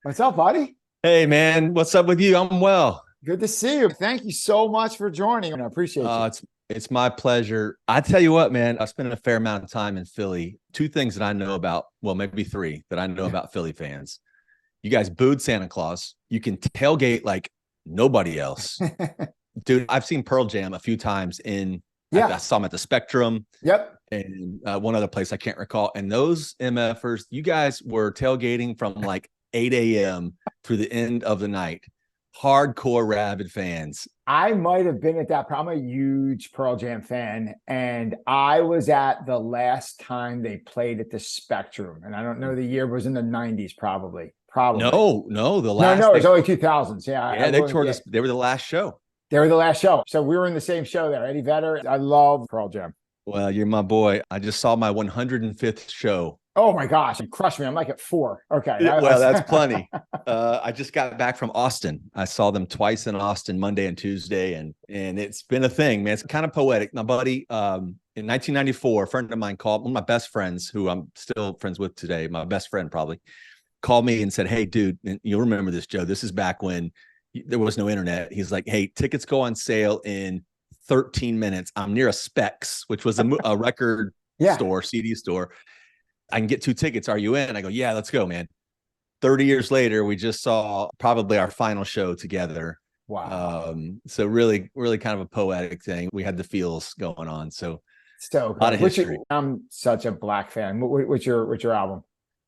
What's up, buddy? Hey man, what's up with you? I'm well. Good to see you. Thank you so much for joining. I appreciate you. It's my pleasure. I tell you what, man, I spent a fair amount of time in Philly. Two things that I know about, well, maybe three that I know about Philly fans. You guys booed Santa Claus. You can tailgate like nobody else. Dude, I've seen Pearl Jam a few times I Yeah. saw them at the Spectrum Yep. and one other place I can't recall. And those MFers, you guys were tailgating from like 8 a.m. through the end of the night. Hardcore rabid fans. I might have been at that. I'm a huge Pearl Jam fan, and I was at the last time they played at the Spectrum, and I don't know the year. It was in the '90s, probably. Probably. No, the No, last no, it was early 2000s. Yeah, yeah, they toured us. They were the last show. they were the last show, so we were in the same show there. Eddie Vedder. I love Pearl Jam. Well, you're my boy. I just saw my 105th show. Oh my gosh, you crushed me. I'm like at four. Okay. Well, that's plenty. I just got back from Austin. I saw them twice in Austin, Monday and Tuesday, and it's been a thing, man. It's kind of poetic. My buddy, in 1994, a friend of mine called, one of my best friends, who I'm still friends with today, my best friend probably, called me and said, "Hey, dude, you'll remember this, Joe. This is back when there was no internet." He's like, "Hey, tickets go on sale in 13 minutes. I'm near a Specs, which was a record Yeah. store, CD store. I can get 2 tickets. Are you in?" I go, "Yeah, let's go, man." 30 years later, we just saw probably our final show together. Wow. So really, really kind of a poetic thing. We had the feels going on. So So a lot of good. history. I'm such a Black fan. What's your album?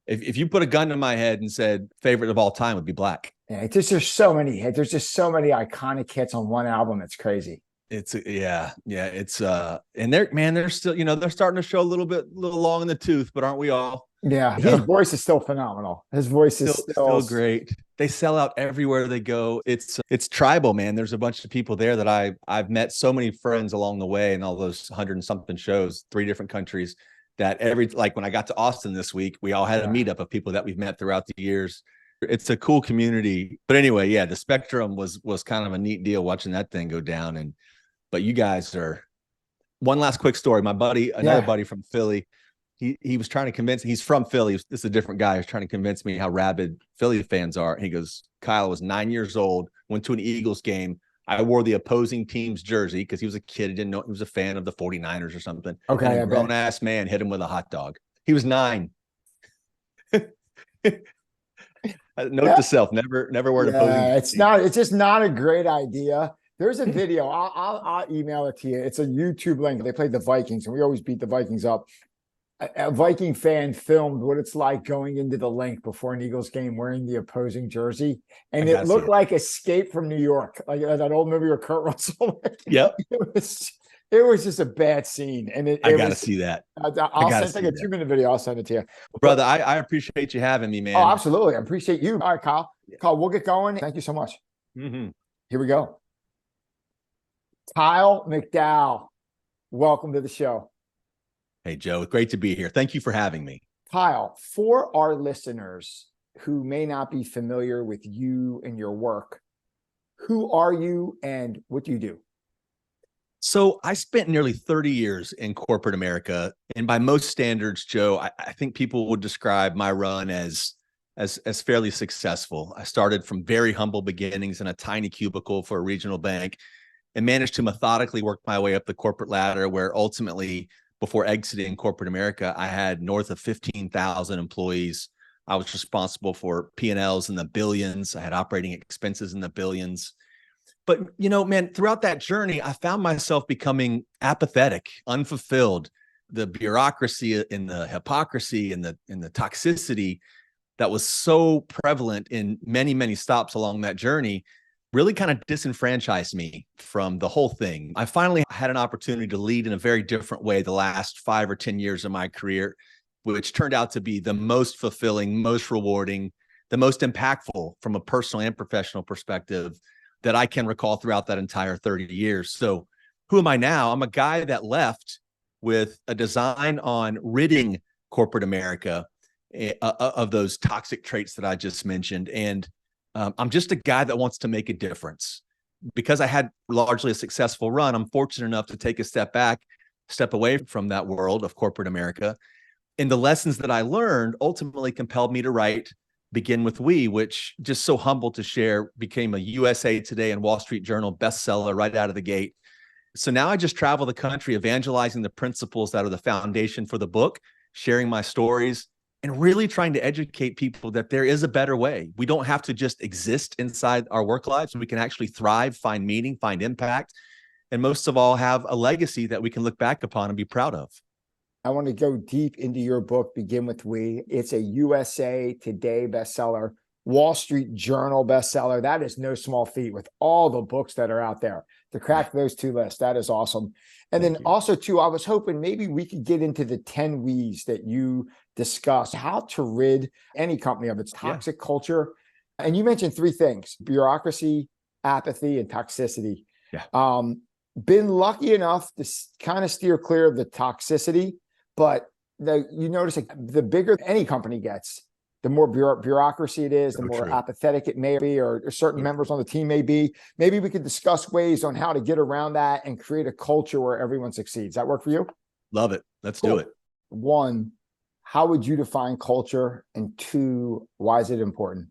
If you put a gun to my head and said favorite of all time would be Black. Yeah, there's so many hits. There's just so many iconic hits on one album. It's crazy. It's yeah. It's and they're still, they're starting to show a little long in the tooth, but aren't we all? Yeah, You his know, voice is still phenomenal. His voice is still great. They sell out everywhere they go. It's tribal, man. There's a bunch of people there that I've met so many friends along the way in all those 100 and something shows, 3 different countries, that like when I got to Austin this week, we all had a meetup of people that we've met throughout the years. It's a cool community. But anyway, yeah, the Spectrum was kind of a neat deal watching that thing go down. But you guys are, one last quick story. My buddy, another buddy from Philly, he was trying to convince, he's from Philly. This is a different guy. He was trying to convince me how rabid Philly fans are. He goes, "Kyle, I was 9 years old, went to an Eagles game. I wore the opposing team's jersey," because he was a kid. He didn't know, he was a fan of the 49ers or something. Okay, And a grown ass man hit him with a hot dog. He was 9. Note to self, never wear an opposing jersey. It's just not a great idea. There's a video. I'll email it to you. It's a YouTube link. They played the Vikings, and we always beat the Vikings up. A Viking fan filmed what it's like going into the link before an Eagles game wearing the opposing jersey. And it looked like Escape from New York, like that old movie with Kurt Russell. Yep. It was just a bad scene. And I got to see that. I'll send like a 2-minute video. I'll send it to you. Brother, I appreciate you having me, man. Oh, absolutely. I appreciate you. All right, Kyle. Kyle, we'll get going. Thank you so much. Mm-hmm. Here we go. Kyle McDowell, welcome to the show. Hey, Joe, great to be here. Thank you for having me. Kyle, for our listeners who may not be familiar with you and your work, who are you and what do you do? So I spent nearly 30 years in corporate America. And by most standards, Joe, I think people would describe my run as fairly successful. I started from very humble beginnings in a tiny cubicle for a regional bank and managed to methodically work my way up the corporate ladder, where ultimately, before exiting corporate America, I had north of 15,000 employees. I was responsible for P&Ls in the billions. I had operating expenses in the billions. But, man, throughout that journey, I found myself becoming apathetic, unfulfilled. The bureaucracy and the hypocrisy and the toxicity that was so prevalent in many, many stops along that journey really kind of disenfranchised me from the whole thing. I finally had an opportunity to lead in a very different way the last 5 or 10 years of my career, which turned out to be the most fulfilling, most rewarding, the most impactful from a personal and professional perspective that I can recall throughout that entire 30 years. So who am I now? I'm a guy that left with a design on ridding corporate America of those toxic traits that I just mentioned. And I'm just a guy that wants to make a difference. Because I had largely a successful run, I'm fortunate enough to take a step back, step away from that world of corporate America. And the lessons that I learned ultimately compelled me to write Begin with We, which, just so humble to share, became a USA Today and Wall Street Journal bestseller right out of the gate. So now I just travel the country evangelizing the principles that are the foundation for the book, sharing my stories, and really trying to educate people that there is a better way. We don't have to just exist inside our work lives. We can actually thrive, find meaning, find impact, and most of all, have a legacy that we can look back upon and be proud of. I want to go deep into your book, Begin with We. It's a USA Today bestseller, Wall Street Journal bestseller. That is no small feat with all the books that are out there. To crack those two lists, that is awesome. And then also, too, I was hoping maybe we could get into the 10 We's that you discuss, how to rid any company of its toxic culture. And you mentioned three things: bureaucracy, apathy, and toxicity. Been lucky enough to kind of steer clear of the toxicity. But you notice, like, the bigger any company gets, the more bureaucracy it is, the more apathetic it may be, or certain members on the team may be. Maybe we could discuss ways on how to get around that and create a culture where everyone succeeds. That work for you? Love it. Let's do it. One, how would you define culture? And two, why is it important?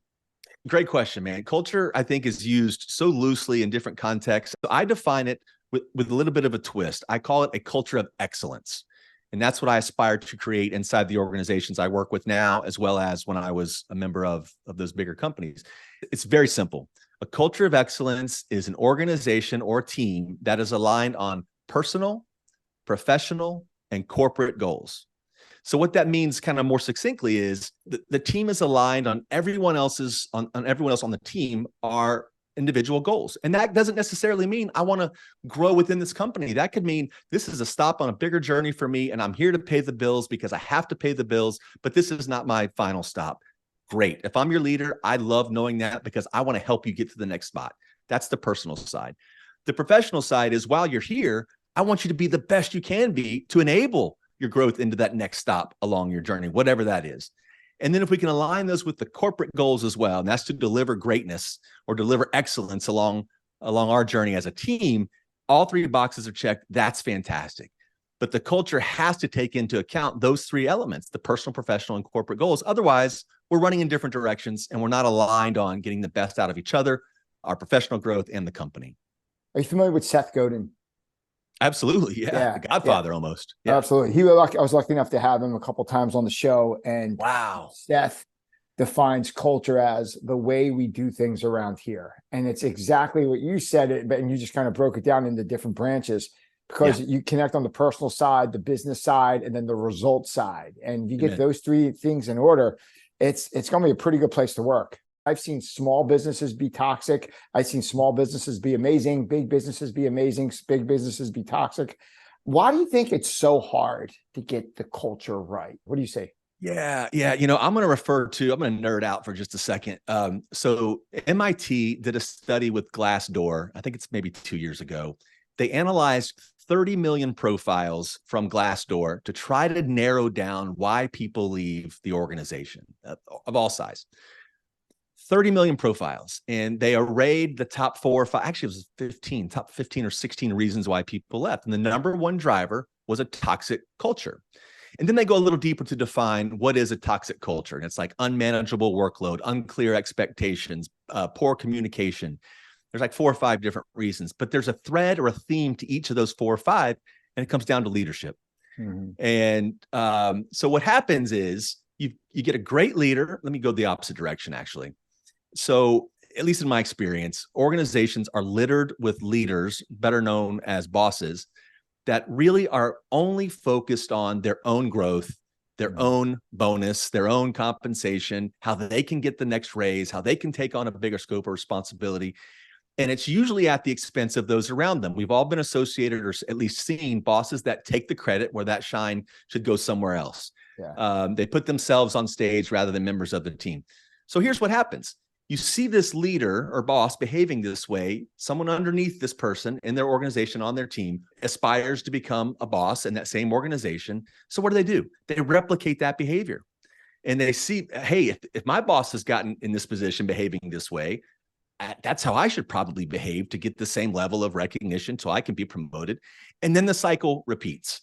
Great question, man. Culture, I think, is used so loosely in different contexts. So I define it with a little bit of a twist. I call it a culture of excellence. And that's what I aspire to create inside the organizations I work with now, as well as when I was a member of those bigger companies. It's very simple. A culture of excellence is an organization or team that is aligned on personal, professional, and corporate goals. So what that means, kind of more succinctly, is the team is aligned on everyone else on the team are individual goals. And that doesn't necessarily mean I want to grow within this company. That could mean this is a stop on a bigger journey for me, and I'm here to pay the bills because I have to pay the bills, but this is not my final stop. Great. If I'm your leader, I love knowing that because I want to help you get to the next spot. That's the personal side. The professional side is, while you're here, I want you to be the best you can be to enable your growth into that next stop along your journey, whatever that is. And then if we can align those with the corporate goals as well, and that's to deliver greatness or deliver excellence along our journey as a team, all three boxes are checked. That's fantastic. But the culture has to take into account those three elements: the personal, professional, and corporate goals. Otherwise, we're running in different directions and we're not aligned on getting the best out of each other, our professional growth, and the company. Are you familiar with Seth Godin? Absolutely. Yeah. The Godfather almost. Yeah. Absolutely. I was lucky enough to have him a couple of times on the show. And wow, Seth defines culture as the way we do things around here. And it's exactly what you said, and you just kind of broke it down into different branches, because you connect on the personal side, the business side, and then the result side. And if you get those three things in order, it's going to be a pretty good place to work. I've seen small businesses be toxic. I've seen small businesses be amazing, big businesses be amazing, big businesses be toxic. Why do you think it's so hard to get the culture right? What do you say? Yeah. I'm going to nerd out for just a second. So MIT did a study with Glassdoor. I think it's maybe 2 years ago. They analyzed 30 million profiles from Glassdoor to try to narrow down why people leave the organization of all size. 30 million profiles, and they arrayed the top 4 or 5, actually it was top 15 or 16 reasons why people left. And the number one driver was a toxic culture. And then they go a little deeper to define what is a toxic culture. And it's like unmanageable workload, unclear expectations, poor communication. There's like 4 or 5 different reasons, but there's a thread or a theme to each of those 4 or 5, and it comes down to leadership. And so what happens is you get a great leader. Let me go the opposite direction, actually. So, at least in my experience, organizations are littered with leaders, better known as bosses, that really are only focused on their own growth, their own bonus, their own compensation, how they can get the next raise, how they can take on a bigger scope of responsibility. And it's usually at the expense of those around them. We've all been associated, or at least seen, bosses that take the credit where that shine should go somewhere else. They put themselves on stage rather than members of the team. So here's what happens. You see this leader or boss behaving this way. Someone underneath this person in their organization, on their team, aspires to become a boss in that same organization. So what do? They replicate that behavior. And they see, hey, if my boss has gotten in this position behaving this way, that's how I should probably behave to get the same level of recognition so I can be promoted. And then the cycle repeats.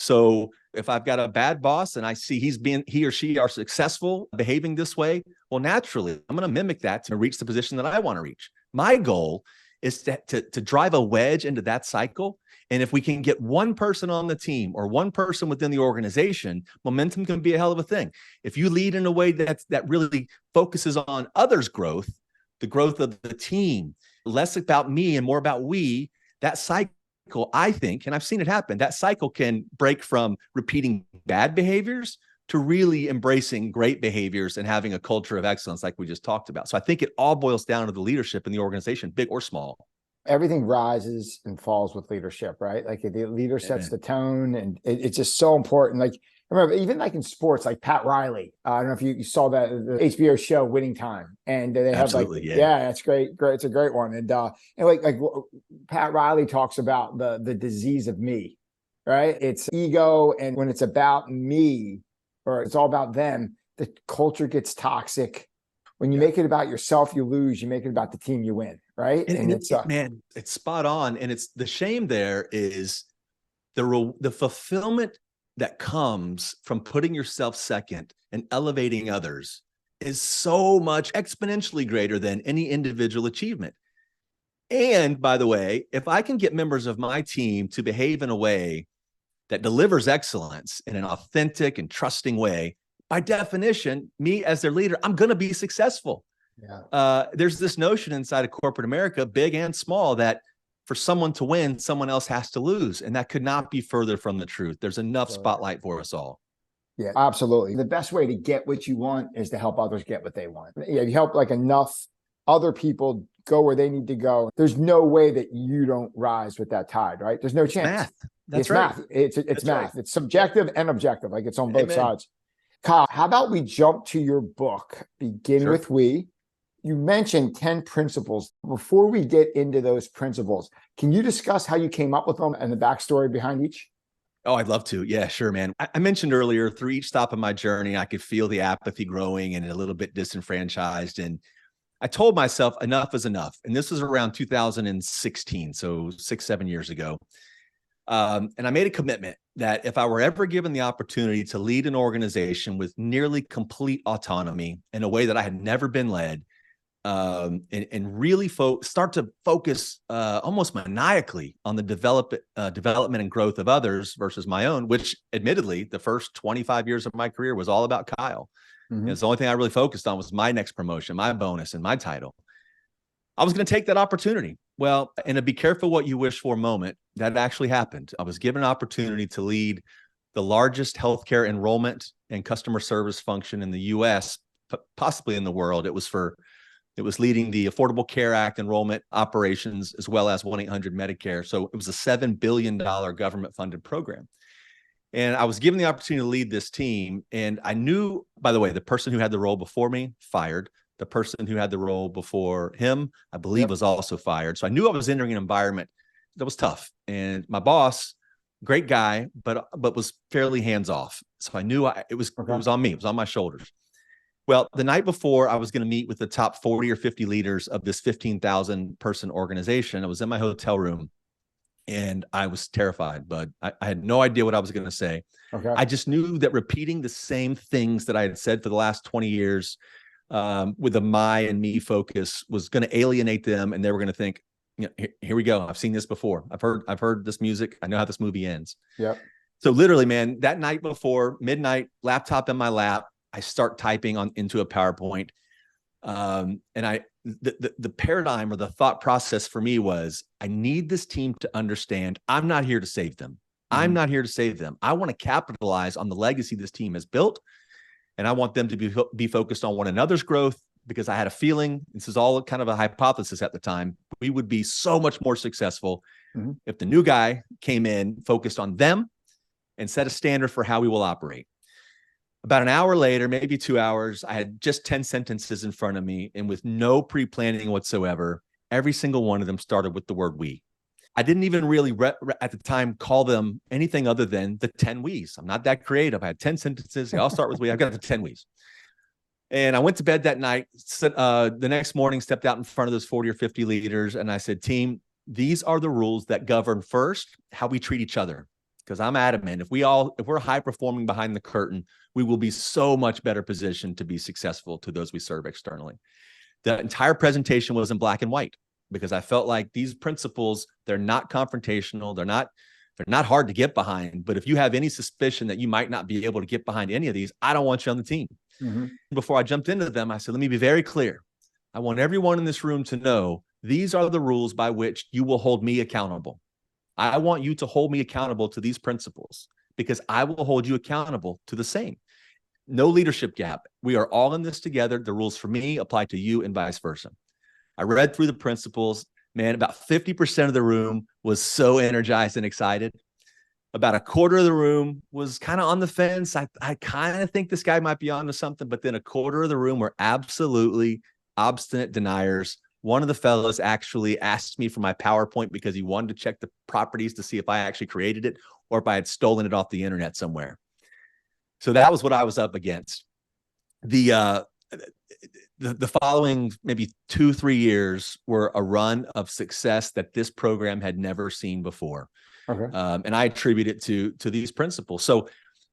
So if I've got a bad boss and I see he or she are successful behaving this way, well, naturally, I'm going to mimic that to reach the position that I want to reach. My goal is to drive a wedge into that cycle. And if we can get one person on the team or one person within the organization, momentum can be a hell of a thing. If you lead in a way that really focuses on others' growth, the growth of the team, less about me and more about we, that cycle, I think, and I've seen it happen, that cycle can break from repeating bad behaviors to really embracing great behaviors and having a culture of excellence like we just talked about. So I think it all boils down to the leadership in the organization, big or small. Everything rises and falls with leadership, right? Like the leader sets the tone, and it's just so important. Like I remember, even like in sports, like Pat Riley. I don't know if you saw that the HBO show Winning Time, and they have that's great. It's a great one. And like Pat Riley talks about the disease of me, right? It's ego, and when it's about me or it's all about them, the culture gets toxic. When you make it about yourself, you lose. You make it about the team, you win. Right. And it's man, it's spot on. And it's the shame there is the fulfillment that comes from putting yourself second and elevating others is so much exponentially greater than any individual achievement. And by the way, if I can get members of my team to behave in a way that delivers excellence in an authentic and trusting way, by definition, me as their leader, I'm going to be successful. Yeah. There's this notion inside of corporate America, big and small, that for someone to win, someone else has to lose. And that could not be further from the truth. There's enough spotlight for us all. Yeah, absolutely. The best way to get what you want is to help others get what they want. Yeah, you help like enough other people go where they need to go. There's no way that you don't rise with that tide, right? There's no chance. Math. It's right. Math. It's math. Right. It's subjective and objective. Like it's on both sides. Kyle, how about we jump to your book, Begin with We? You mentioned 10 principles. Before we get into those principles, can you discuss how you came up with them and the backstory behind each? Oh, I'd love to. Yeah, sure, man. I mentioned earlier, through each stop of my journey, I could feel the apathy growing and a little bit disenfranchised. And I told myself enough is enough. And this was around 2016, so 6-7 years ago. And I made a commitment that if I were ever given the opportunity to lead an organization with nearly complete autonomy in a way that I had never been led, and really start to focus almost maniacally on the development and growth of others versus my own, which admittedly, the first 25 years of my career was all about Kyle. Mm-hmm. It's the only thing I really focused on was my next promotion, my bonus, and my title. I was going to take that opportunity. Well, in a be careful what you wish for moment, that actually happened. I was given an opportunity to lead the largest healthcare enrollment and customer service function in the U.S., possibly in the world. It was leading the Affordable Care Act enrollment operations, as well as 1-800 Medicare. So it was a $7 billion government-funded program. And I was given the opportunity to lead this team. And I knew, by the way, the person who had the role before me fired. The person who had the role before him, I believe, was also fired. So I knew I was entering an environment that was tough. And my boss, great guy, but was fairly hands-off. So I knew it was on me. It was on my shoulders. Well, the night before, I was going to meet with the top 40 or 50 leaders of this 15,000 person organization. I was in my hotel room and I was terrified, but I had no idea what I was going to say. Okay. I just knew that repeating the same things that I had said for the last 20 years with a my and me focus was going to alienate them. And they were going to think, here we go. I've seen this before. I've heard this music. I know how this movie ends. Yep. So literally, man, that night before midnight, laptop in my lap, I start typing into a PowerPoint. And the paradigm or the thought process for me was, I need this team to understand I'm not here to save them. Mm-hmm. I'm not here to save them. I want to capitalize on the legacy this team has built. And I want them to be focused on one another's growth, because I had a feeling, this is all kind of a hypothesis at the time, we would be so much more successful if the new guy came in, focused on them, and set a standard for how we will operate. About an hour later, maybe 2 hours, I had just 10 sentences in front of me, and with no pre-planning whatsoever, every single one of them started with the word we. I didn't even really at the time call them anything other than the 10 we's. I'm not that creative. I had 10 sentences. They all start with we. I've got the 10 we's. And I went to bed that night. The next morning, stepped out in front of those 40 or 50 leaders, and I said, team, these are the rules that govern, first, how we treat each other. because I'm adamant, if we're high performing behind the curtain, we will be so much better positioned to be successful to those we serve externally. The entire presentation was in black and white because I felt like these principles, they're not confrontational. They're not hard to get behind. But if you have any suspicion that you might not be able to get behind any of these, I don't want you on the team. Mm-hmm. Before I jumped into them, I said, let me be very clear. I want everyone in this room to know these are the rules by which you will hold me accountable. I want you to hold me accountable to these principles because I will hold you accountable to the same. No leadership gap. We are all in this together. The rules for me apply to you and vice versa. I read through the principles. Man, about 50% of the room was so energized and excited. About a quarter of the room was kind of on the fence. I kind of think this guy might be onto something, but then a quarter of the room were absolutely obstinate deniers. One of the fellows actually asked me for my PowerPoint because he wanted to check the properties to see if I actually created it or if I had stolen it off the internet somewhere. So that was what I was up against. The following maybe 2-3 years were a run of success that this program had never seen before. Okay. And I attribute it to these principles. So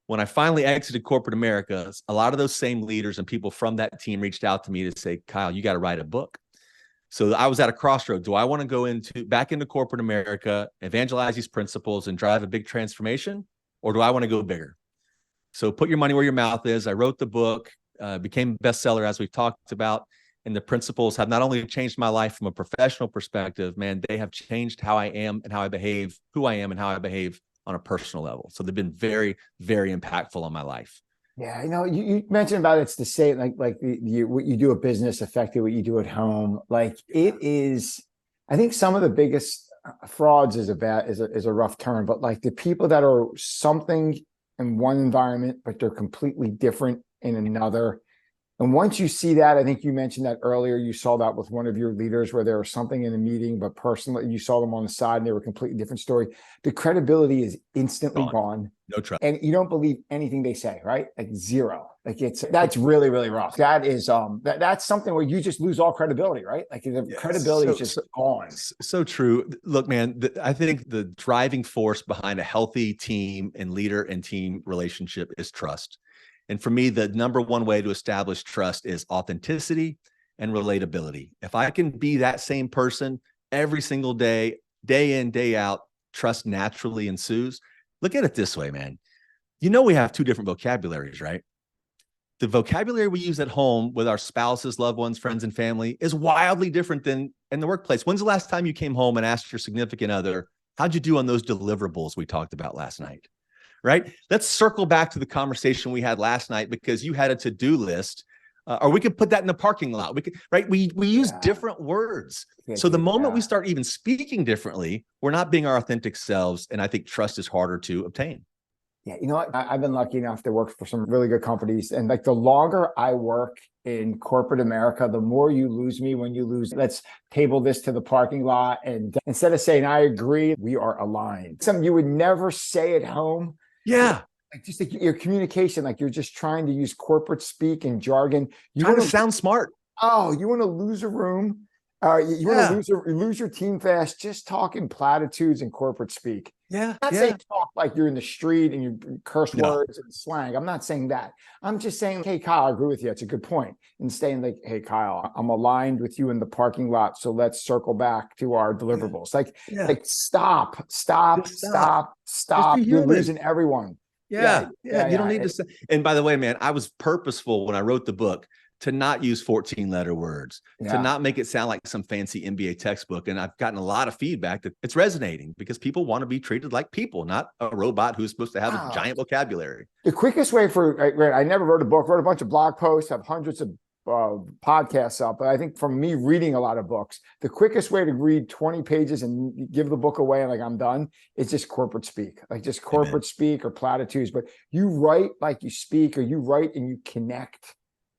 when I finally exited corporate America, a lot of those same leaders and people from that team reached out to me to say, Kyle, you got to write a book. So I was at a crossroad. Do I want to go back into corporate America, evangelize these principles and drive a big transformation? Or do I want to go bigger? So put your money where your mouth is. I wrote the book, became a bestseller, as we've talked about. And the principles have not only changed my life from a professional perspective, man, they have changed how I am and how I behave, who I am and how I behave on a personal level. So they've been very, very impactful on my life. Yeah, you mentioned about it's the same, like what you do at business affected what you do at home. Like it is, I think some of the biggest frauds is a rough term, but like the people that are something in one environment, but they're completely different in another. And once you see that, I think you mentioned that earlier, you saw that with one of your leaders where there was something in a meeting, but personally, you saw them on the side and they were a completely different story. The credibility is instantly gone. No trust. And you don't believe anything they say, right? Like zero. Like that's really, really rough. That is, that's something where you just lose all credibility, right? Like the credibility is just gone. So true. Look, man, I think the driving force behind a healthy team and leader and team relationship is trust. And for me, the number one way to establish trust is authenticity and relatability. If I can be that same person every single day, day in, day out, trust naturally ensues. Look at it this way, man. We have two different vocabularies, right? The vocabulary we use at home with our spouses, loved ones, friends, and family is wildly different than in the workplace. When's the last time you came home and asked your significant other, how'd you do on those deliverables we talked about last night? Right? Let's circle back to the conversation we had last night because you had a to-do list, or we could put that in the parking lot. We could, right? We use different words. So the moment we start even speaking differently, we're not being our authentic selves. And I think trust is harder to obtain. Yeah. You know what? I've been lucky enough to work for some really good companies. And like the longer I work in corporate America, the more you lose me when you lose. Let's table this to the parking lot. And instead of saying, I agree, we are aligned. Something you would never say at home. Yeah. Like just like your communication, like you're just trying to use corporate speak and jargon. You trying to sound smart. Oh, you want to lose a room? You want to lose your team fast, just talking platitudes and corporate speak. Yeah. I'm not saying talk like you're in the street and you curse words and slang. I'm not saying that. I'm just saying, hey, Kyle, I agree with you. It's a good point. And saying like, hey, Kyle, I'm aligned with you in the parking lot. So let's circle back to our deliverables. Like stop. You're losing everyone. Yeah. You don't need to say. And by the way, man, I was purposeful when I wrote the book to not use 14-letter words, to not make it sound like some fancy MBA textbook. And I've gotten a lot of feedback that it's resonating because people want to be treated like people, not a robot who's supposed to have a giant vocabulary. The quickest way I never wrote a book, wrote a bunch of blog posts, have hundreds of podcasts up. But I think from me reading a lot of books, the quickest way to read 20 pages and give the book away and like I'm done is just corporate speak, like just corporate speak or platitudes. But you write like you speak, or you write and you connect.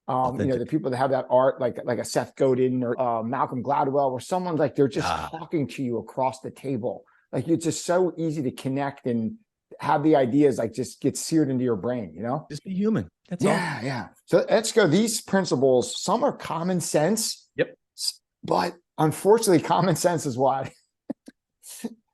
The people that have that art, like a Seth Godin or Malcolm Gladwell, where someone's like, they're just talking to you across the table. Like it's just so easy to connect and have the ideas like just get seared into your brain, Just be human. That's all. Yeah. So let's go. These principles, some are common sense. Yep. But unfortunately, common sense is what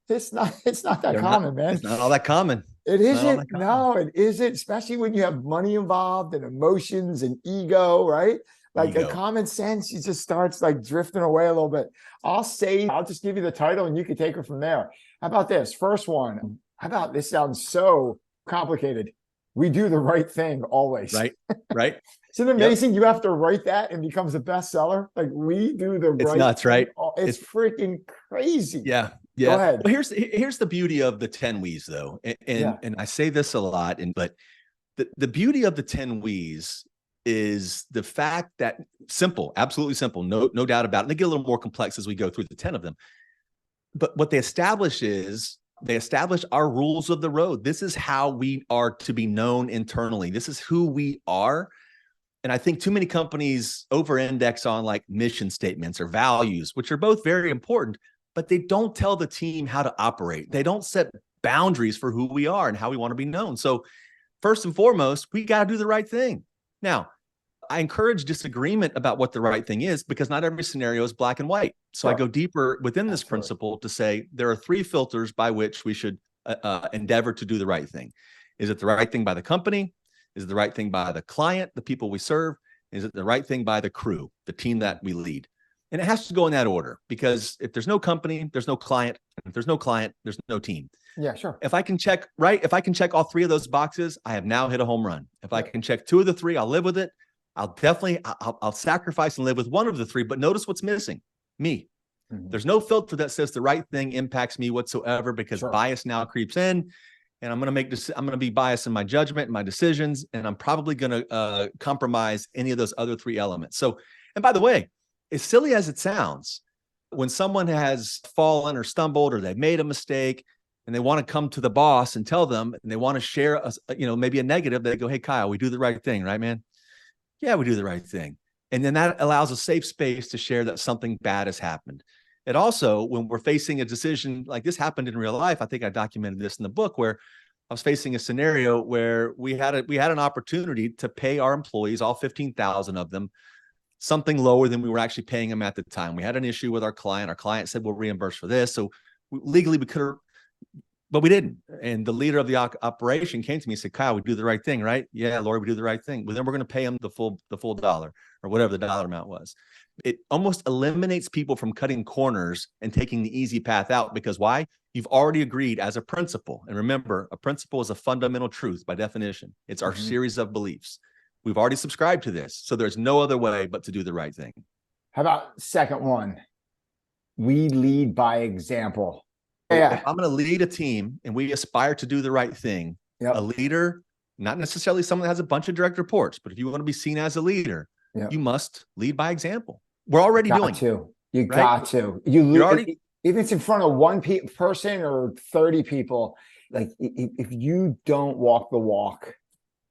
It's not that common, man. It's not all that common. It It's not all isn't. that common. No, it isn't, especially when you have money involved and emotions and ego, right? Like a Ego. common sense, you just starts like drifting away a little bit. I'll just give you the title and you can take it from there. How about this? First one. How about this? Sounds so complicated. We do the right thing always. Right. Right. Isn't it amazing? You have to write that and becomes a bestseller. Like we do the It's right nuts, thing. right? It's freaking crazy. Yeah. Go Yeah. ahead. Well, here's the beauty of the 10 W's though. And I say this a lot, but the beauty of the 10 W's is the fact that simple, absolutely simple, no doubt about it. They get a little more complex as we go through the 10 of them. But what they establish our rules of the road. This is how we are to be known internally. This is who we are. And I think too many companies over-index on like mission statements or values, which are both very important, but they don't tell the team how to operate. They don't set boundaries for who we are and how we want to be known. So first and foremost, we got to do the right thing. Now, I encourage disagreement about what the right thing is because not every scenario is black and white. So I go deeper within this principle to say there are 3 filters by which we should endeavor to do the right thing. Is it the right thing by the company? Is it the right thing by the client, the people we serve? Is it the right thing by the crew, the team that we lead? And it has to go in that order because if there's no company, there's no client. If there's no client, there's no team. Yeah, sure. If I can check all 3 of those boxes, I have now hit a home run. If I can check 2 of the 3, I'll live with it. I'll sacrifice and live with 1 of the 3, but notice what's missing, me. Mm-hmm. There's no filter that says the right thing impacts me whatsoever because bias now creeps in and I'm going to be biased in my judgment and my decisions. And I'm probably going to compromise any of those other 3 elements. So, and by the way, as silly as it sounds, when someone has fallen or stumbled or they've made a mistake and they want to come to the boss and tell them, and they want to share, maybe a negative, they go, "Hey, Kyle, we do the right thing, right, man?" Yeah, we do the right thing. And then that allows a safe space to share that something bad has happened. It also, when we're facing a decision like this happened in real life, I think I documented this in the book where I was facing a scenario where we had an opportunity to pay our employees, all 15,000 of them, something lower than we were actually paying them at the time. We had an issue with our client. Our client said, we'll reimburse for this. So legally we could have, but we didn't. And the leader of the operation came to me and said, "Kyle, we do the right thing, right?" "Yeah, Lori, we do the right thing." Well, then we're going to pay him the full dollar or whatever the dollar amount was. It almost eliminates people from cutting corners and taking the easy path out because why? You've already agreed as a principle. And remember, a principle is a fundamental truth by definition. It's our series of beliefs. We've already subscribed to this. So there's no other way but to do the right thing. How about second one? We lead by example. Yeah. If I'm going to lead a team and we aspire to do the right thing, a leader, not necessarily someone that has a bunch of direct reports, but if you want to be seen as a leader, you must lead by example. We're already doing it. You got to. You're already, if it's in front of one person or 30 people, like if you don't walk the walk,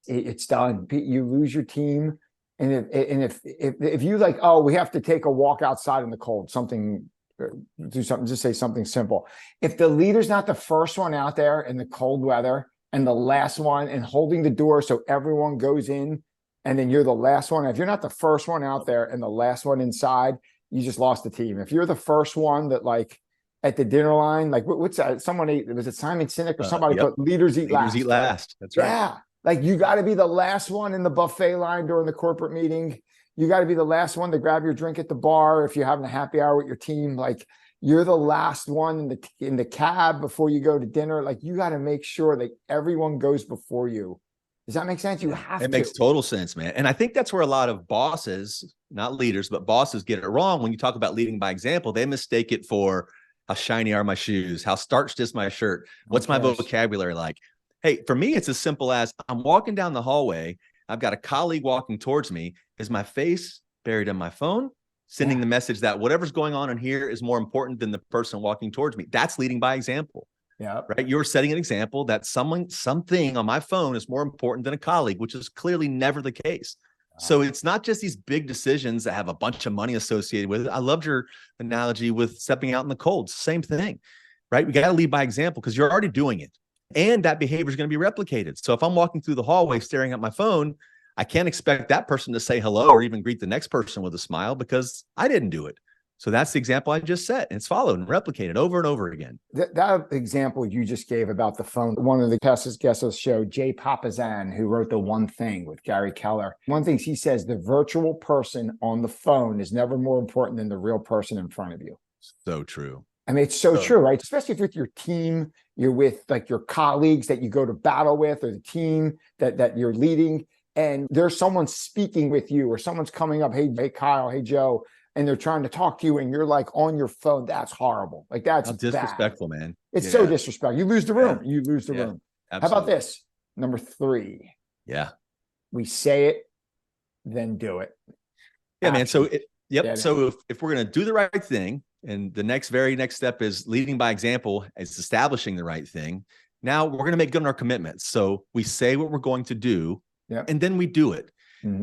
it's done. You lose your team. And if you like, oh, we have to take a walk outside in the cold, do something, just say something simple. If the leader's not the first one out there in the cold weather and the last one and holding the door so everyone goes in and then you're the last one, if you're not the first one out there and the last one inside, you just lost the team. If you're the first one that like at the dinner line, like what's that? Someone ate, was it Simon Sinek or somebody put leaders eat last? Leaders eat last. That's right. Yeah. Like you got to be the last one in the buffet line during the corporate meeting. You got to be the last one to grab your drink at the bar if you're having a happy hour with your team. Like you're the last one in the cab before you go to dinner. Like you got to make sure that everyone goes before you. Does that make sense? You have to. It makes total sense, man. And I think that's where a lot of bosses, not leaders, but bosses get it wrong. When you talk about leading by example, they mistake it for how shiny are my shoes? How starched is my shirt? What's my vocabulary like? Hey, for me, it's as simple as I'm walking down the hallway. I've got a colleague walking towards me. Is my face buried in my phone, sending the message that whatever's going on in here is more important than the person walking towards me? That's leading by example. Yeah. Right. You're setting an example that something on my phone is more important than a colleague, which is clearly never the case. So it's not just these big decisions that have a bunch of money associated with it. I loved your analogy with stepping out in the cold. Same thing, right? We got to lead by example because you're already doing it. And that behavior is going to be replicated. So if I'm walking through the hallway staring at my phone, I can't expect that person to say hello or even greet the next person with a smile because I didn't do it. So that's the example I just set. And it's followed and replicated over and over again. That example you just gave about the phone, one of the guests of the show, Jay Papazan, who wrote The One Thing with Gary Keller. One thing he says, the virtual person on the phone is never more important than the real person in front of you. So true. I mean, it's so true, right? Especially if with your team, you're with like your colleagues that you go to battle with, or the team that you're leading, and there's someone speaking with you, or someone's coming up, hey Kyle, hey Joe, and they're trying to talk to you and you're like on your phone. That's horrible. Like that's disrespectful, bad. man. It's so disrespectful. You lose the room. You lose the room. Absolutely. How about this? Number 3. Yeah. We say it, then do it. Yeah, man. So so if we're going to do the right thing, and the very next step is leading by example, is establishing the right thing. Now we're going to make good on our commitments. So we say what we're going to do, and then we do it.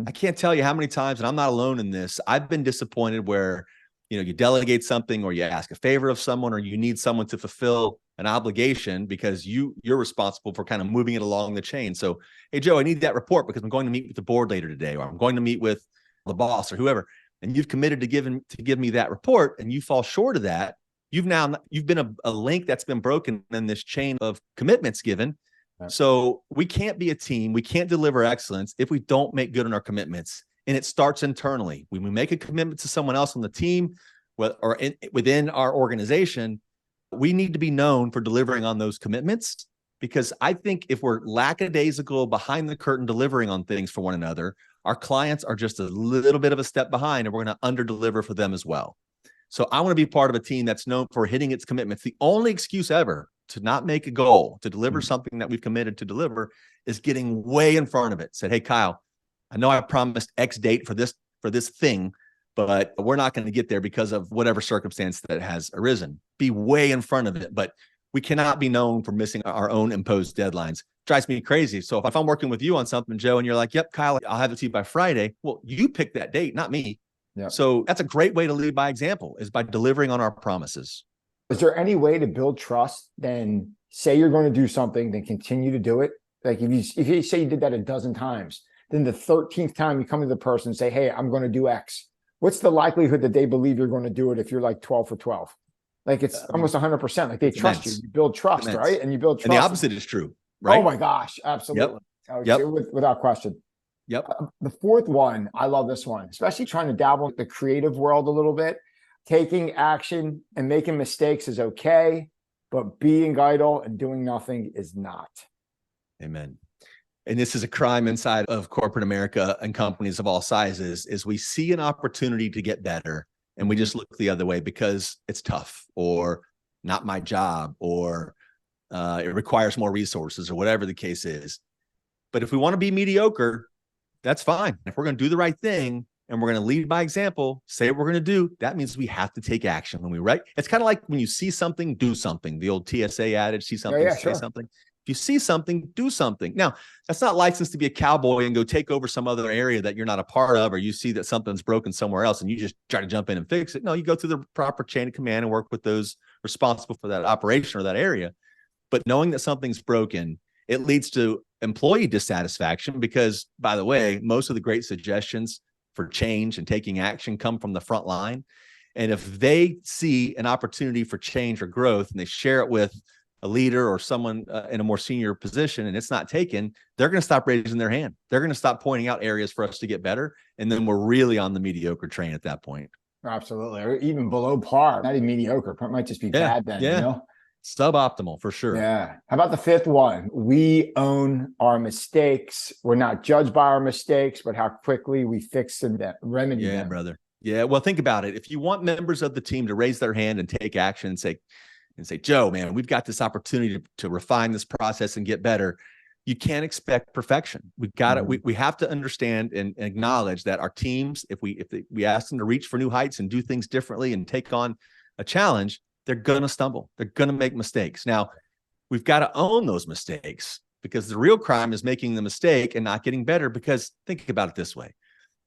I can't tell you how many times, and I'm not alone in this, I've been disappointed where, you delegate something, or you ask a favor of someone, or you need someone to fulfill an obligation because you're responsible for kind of moving it along the chain. So, hey, Joe, I need that report because I'm going to meet with the board later today, or I'm going to meet with the boss or whoever. And you've committed to give me that report, and you fall short of that. You've been a link that's been broken in this chain of commitments given. So we can't be a team. We can't deliver excellence if we don't make good on our commitments. And it starts internally. When we make a commitment to someone else on the team or within our organization, we need to be known for delivering on those commitments. Because I think if we're lackadaisical, behind the curtain, delivering on things for one another, our clients are just a little bit of a step behind, and we're going to under-deliver for them as well. So I want to be part of a team that's known for hitting its commitments. The only excuse ever to not make a goal, to deliver something that we've committed to deliver, is getting way in front of it. Said, hey, Kyle, I know I promised X date for this thing, but we're not going to get there because of whatever circumstance that has arisen. Be way in front of it, but we cannot be known for missing our own imposed deadlines. Drives me crazy. So if I'm working with you on something, Joe, and you're like, yep, Kyle, I'll have it to you by Friday. Well, you picked that date, not me. So that's a great way to lead by example, is by delivering on our promises. Is there any way to build trust then say you're going to do something, then continue to do it? Like if you say you did that a dozen times, then the 13th time you come to the person and say, hey, I'm going to do X. What's the likelihood that they believe you're going to do it if you're like 12 for 12? Like it's almost 100%. Like they trust you. You build trust, right? And you build trust. And the opposite is true, right? Oh my gosh, absolutely. Without question. Yep. The 4th one, I love this one, especially trying to dabble in the creative world a little bit. Taking action and making mistakes is okay, but being idle and doing nothing is not. Amen. And this is a crime inside of corporate America and companies of all sizes, is we see an opportunity to get better and we just look the other way because it's tough, or not my job, or it requires more resources, or whatever the case is. But if we want to be mediocre, that's fine. If we're going to do the right thing and we're going to lead by example, say what we're going to do, that means we have to take action. When we write, it's kind of like when you see something, do something. The old TSA adage, see something, say something. If you see something, do something. Now, that's not licensed to be a cowboy and go take over some other area that you're not a part of, or you see that something's broken somewhere else and you just try to jump in and fix it. No, you go through the proper chain of command and work with those responsible for that operation or that area. But knowing that something's broken, it leads to employee dissatisfaction because, by the way, most of the great suggestions for change and taking action come from the front line. And if they see an opportunity for change or growth and they share it with a leader or someone in a more senior position and it's not taken, they're going to stop raising their hand. They're going to stop pointing out areas for us to get better. And then we're really on the mediocre train at that point. Absolutely. Or even below par, not even mediocre. It might just be bad then, you know? Suboptimal for sure. Yeah. How about the 5th one? We own our mistakes. We're not judged by our mistakes, but how quickly we fix and remedy them. Yeah, brother. Yeah. Well, think about it. If you want members of the team to raise their hand and take action and say, Joe, man, we've got this opportunity to refine this process and get better. You can't expect perfection. We've got it. We have to understand and acknowledge that our teams, if we ask them to reach for new heights and do things differently and take on a challenge, they're going to stumble. They're going to make mistakes. Now, we've got to own those mistakes, because the real crime is making the mistake and not getting better. Because think about it this way.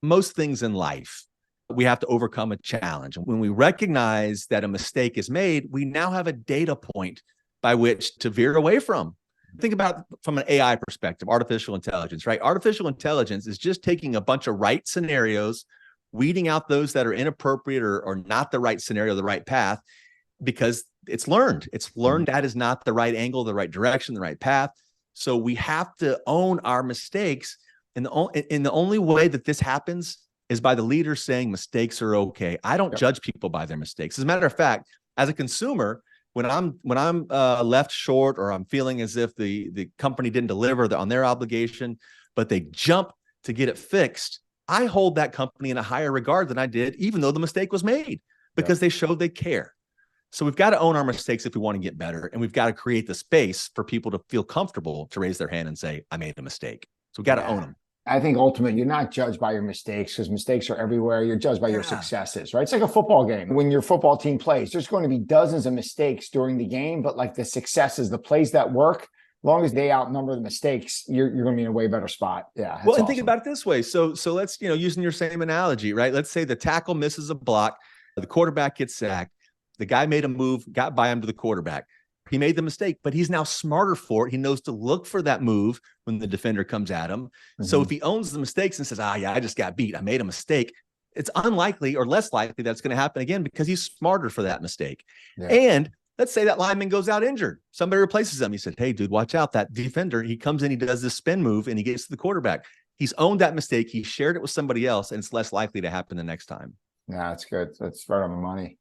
Most things in life, we have to overcome a challenge. And when we recognize that a mistake is made, we now have a data point by which to veer away from. Think about it from an AI perspective, artificial intelligence, right? Artificial intelligence is just taking a bunch of right scenarios, weeding out those that are inappropriate or not the right scenario, the right path, because it's learned. It's learned that is not the right angle, the right direction, the right path. So we have to own our mistakes. And the only way that this happens is by the leader saying mistakes are okay. I don't judge people by their mistakes. As a matter of fact, as a consumer, when I'm left short, or I'm feeling as if the company didn't deliver on their obligation, but they jump to get it fixed, I hold that company in a higher regard than I did, even though the mistake was made, because they showed they care. So we've got to own our mistakes if we want to get better. And we've got to create the space for people to feel comfortable to raise their hand and say, I made a mistake. So we've got to own them. I think ultimately you're not judged by your mistakes, because mistakes are everywhere. You're judged by your successes, right? It's like a football game. When your football team plays, there's going to be dozens of mistakes during the game, but like the successes, the plays that work, as long as they outnumber the mistakes, you're going to be in a way better spot. Yeah. Well, and think about it this way. So let's, using your same analogy, right? Let's say the tackle misses a block, the quarterback gets sacked. The guy made a move, got by him to the quarterback. He made the mistake, but he's now smarter for it. He knows to look for that move when the defender comes at him. So if he owns the mistakes and says, I just got beat, I made a mistake, it's unlikely or less likely that's going to happen again, because he's smarter for that mistake. And let's say that lineman goes out injured. Somebody replaces him. He said, hey, dude, watch out. That defender, he comes in, he does this spin move, and he gets to the quarterback. He's owned that mistake. He shared it with somebody else, and it's less likely to happen the next time. Yeah, that's good. That's right on the money.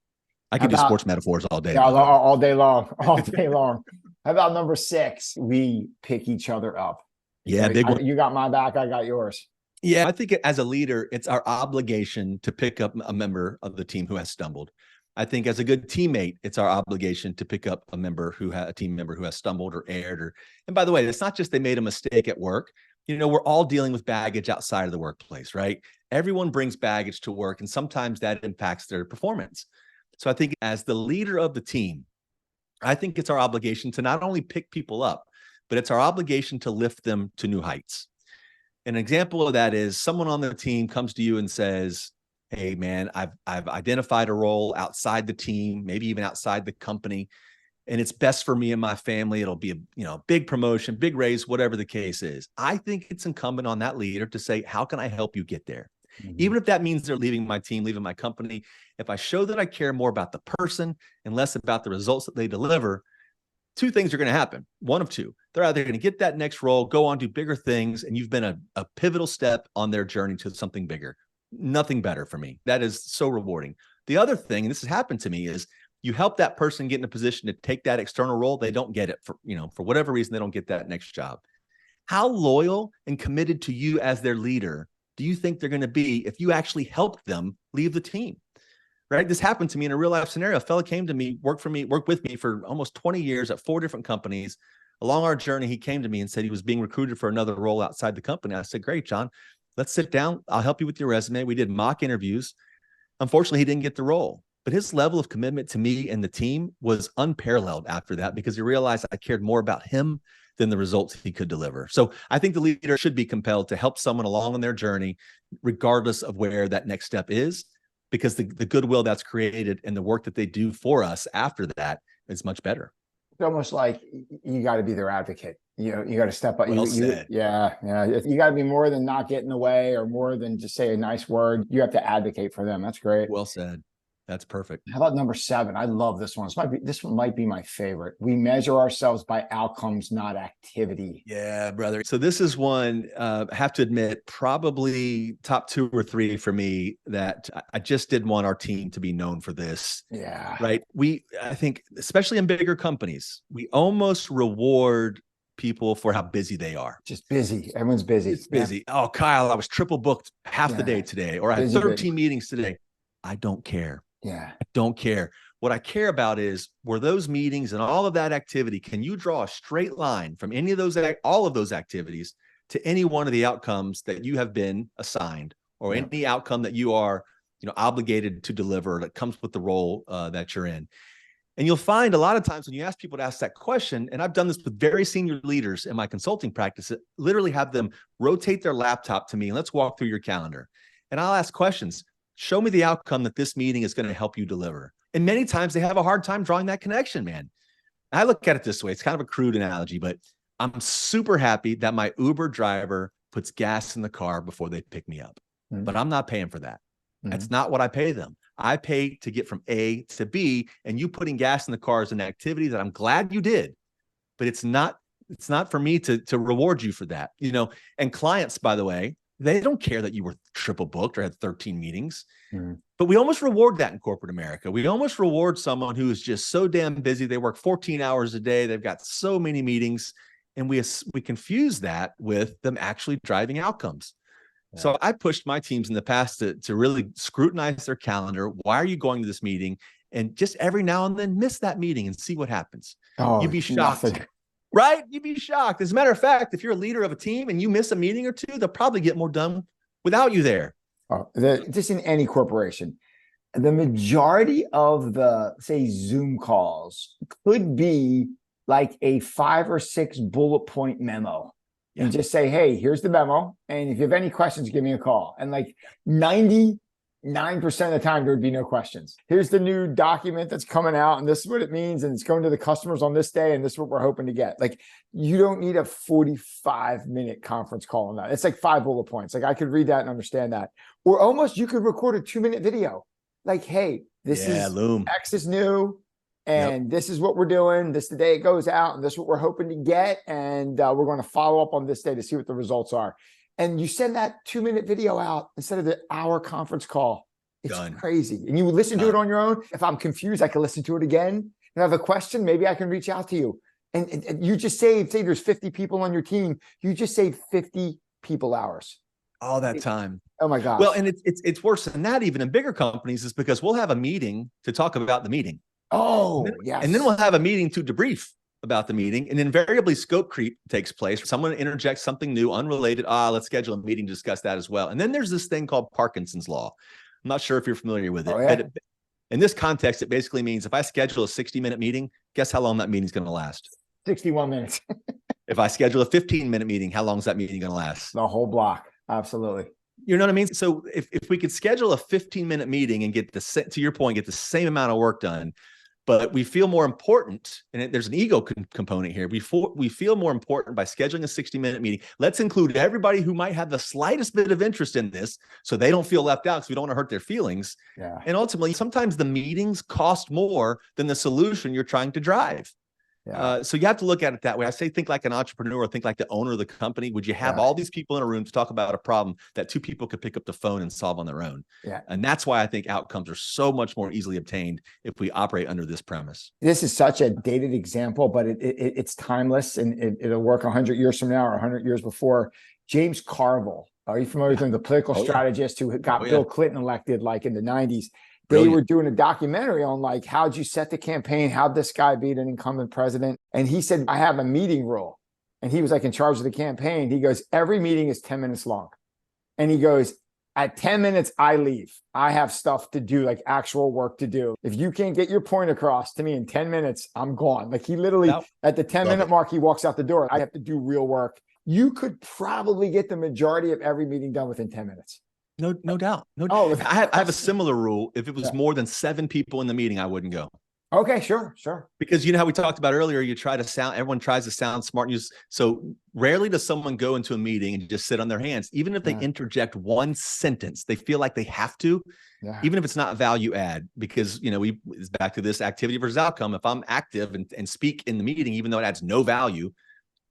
I could do sports metaphors all day. Yeah, all day long, all day long. How about number 6? We pick each other up. Yeah, big one. You got my back, I got yours. Yeah, I think as a leader, it's our obligation to pick up a member of the team who has stumbled. I think as a good teammate, it's our obligation to pick up a team member who has stumbled or erred. And by the way, it's not just they made a mistake at work. We're all dealing with baggage outside of the workplace, right? Everyone brings baggage to work, and sometimes that impacts their performance. So I think as the leader of the team, I think it's our obligation to not only pick people up, but it's our obligation to lift them to new heights. An example of that is someone on the team comes to you and says, hey, man, I've identified a role outside the team, maybe even outside the company, and it's best for me and my family. It'll be a big promotion, big raise, whatever the case is. I think it's incumbent on that leader to say, how can I help you get there? Even if that means they're leaving my team, leaving my company, if I show that I care more about the person and less about the results that they deliver, 2 things are going to happen. One of 2. They're either going to get that next role, go on, do bigger things, and you've been a pivotal step on their journey to something bigger. Nothing better for me. That is so rewarding. The other thing, and this has happened to me, is you help that person get in a position to take that external role. They don't get it for whatever reason, they don't get that next job. How loyal and committed to you as their leader do you think they're going to be if you actually help them leave the team? Right? This happened to me in a real life scenario. A fella came to me, worked with me for almost 20 years at 4 different companies. Along our journey, he came to me and said he was being recruited for another role outside the company. I said, great, John, let's sit down. I'll help you with your resume. We did mock interviews. Unfortunately, he didn't get the role, but his level of commitment to me and the team was unparalleled after that, because he realized I cared more about him than the results he could deliver. So I think the leader should be compelled to help someone along on their journey, regardless of where that next step is, because the goodwill that's created and the work that they do for us after that is much better. It's almost like you got to be their advocate. You got to step up. Well said. Yeah. You got to be more than not get in the way, or more than just say a nice word. You have to advocate for them. That's great. Well said. That's perfect. How about number 7? I love this one. This one might be my favorite. We measure ourselves by outcomes, not activity. Yeah, brother. So this is one, I have to admit, probably top 2 or 3 for me, that I just didn't want our team to be known for this. Yeah. Right. I think, especially in bigger companies, we almost reward people for how busy they are. Just busy. Everyone's busy. It's busy. Yeah. Oh, Kyle, I was triple booked half the day today, or I had 13 meetings today. I don't care. Yeah. I don't care. What I care about is, were those meetings and all of that activity, can you draw a straight line from any of those, all of those activities, to any one of the outcomes that you have been assigned, or any outcome that you are, obligated to deliver that comes with the role that you're in? And you'll find a lot of times when you ask people to ask that question, and I've done this with very senior leaders in my consulting practice, literally have them rotate their laptop to me and let's walk through your calendar. And I'll ask questions. Show me the outcome that this meeting is going to help you deliver. And many times they have a hard time drawing that connection, man. I look at it this way. It's kind of a crude analogy, but I'm super happy that my Uber driver puts gas in the car before they pick me up, but I'm not paying for that. That's not what I pay them. I pay to get from A to B, and you putting gas in the car is an activity that I'm glad you did, but it's not for me to reward you for that, and clients, by the way, they don't care that you were triple booked or had 13 meetings, but we almost reward that in corporate America. We almost reward someone who is just so damn busy. They work 14 hours a day. They've got so many meetings, and we confuse that with them actually driving outcomes. So I pushed my teams in the past to really scrutinize their calendar. Why are you going to this meeting? And just every now and then miss that meeting and see what happens. You'd be shocked, right? You'd be shocked. As a matter of fact, if you're a leader of a team and you miss a meeting or two, they'll probably get more done without you there. Just in any corporation, the majority of the, say, Zoom calls could be like a 5 or 6 bullet point memo. And just say, hey, here's the memo. And if you have any questions, give me a call. And like 99% of the time, there would be no questions. Here's the new document that's coming out, and this is what it means. And it's going to the customers on this day. And this is what we're hoping to get. Like, you don't need a 45-minute conference call on that. It's like 5 bullet points. Like, I could read that and understand that. Or almost you could record a 2-minute video. Like, hey, this is Loom. X is new. And this is what we're doing. This is the day it goes out, and this is what we're hoping to get. And we're going to follow up on this day to see what the results are. And you send that 2-minute video out instead of the hour conference call. It's crazy. And you listen to it on your own. If I'm confused, I can listen to it again. If I have a question, maybe I can reach out to you. And you just say there's 50 people on your team. You just saved 50 people hours. All that time. Oh my gosh. Well, and it's worse than that, even in bigger companies, is because we'll have a meeting to talk about the meeting. Yes. And then we'll have a meeting to debrief about the meeting. And invariably scope creep takes place. Someone interjects something new, unrelated. Let's schedule a meeting to discuss that as well. And then there's this thing called Parkinson's Law. I'm not sure if you're familiar with it. But in this context, it basically means if I schedule a 60-minute meeting, guess how long that meeting's going to last? 61 minutes. If I schedule a 15-minute meeting, how long is that meeting going to last? The whole block. Absolutely. You know what I mean? So if we could schedule a 15-minute meeting and to your point, get the same amount of work done, but we feel more important, and there's an ego component here. We feel more important by scheduling a 60-minute meeting. Let's include everybody who might have the slightest bit of interest in this so they don't feel left out, because we don't want to hurt their feelings. And ultimately, sometimes the meetings cost more than the solution you're trying to drive. So you have to look at it that way. I say, think like an entrepreneur, think like the owner of the company. Would you have all these people in a room to talk about a problem that 2 people could pick up the phone and solve on their own? And that's why I think outcomes are so much more easily obtained if we operate under this premise. This is such a dated example, but it's timeless, and it'll work 100 years from now or 100 years before. James Carville, are you familiar with him? The political strategist who got Bill Clinton elected like in the 90s. They were doing a documentary on like, how'd you set the campaign? How'd this guy beat an incumbent president? And he said, I have a meeting rule. And he was like in charge of the campaign. He goes, every meeting is 10 minutes long. And he goes, at 10 minutes, I leave. I have stuff to do, like actual work to do. If you can't get your point across to me in 10 minutes, I'm gone. Like he literally, at the 10-minute mark, he walks out the door. I have to do real work. You could probably get the majority of every meeting done within 10 minutes. No doubt. I have a similar rule. If it was more than 7 people in the meeting, I wouldn't go. Okay, sure. Because you know how we talked about earlier, everyone tries to sound smart. So rarely does someone go into a meeting and just sit on their hands. Even if they interject one sentence, they feel like they have to, even if it's not value add, because, it's back to this activity versus outcome. If I'm active and speak in the meeting, even though it adds no value,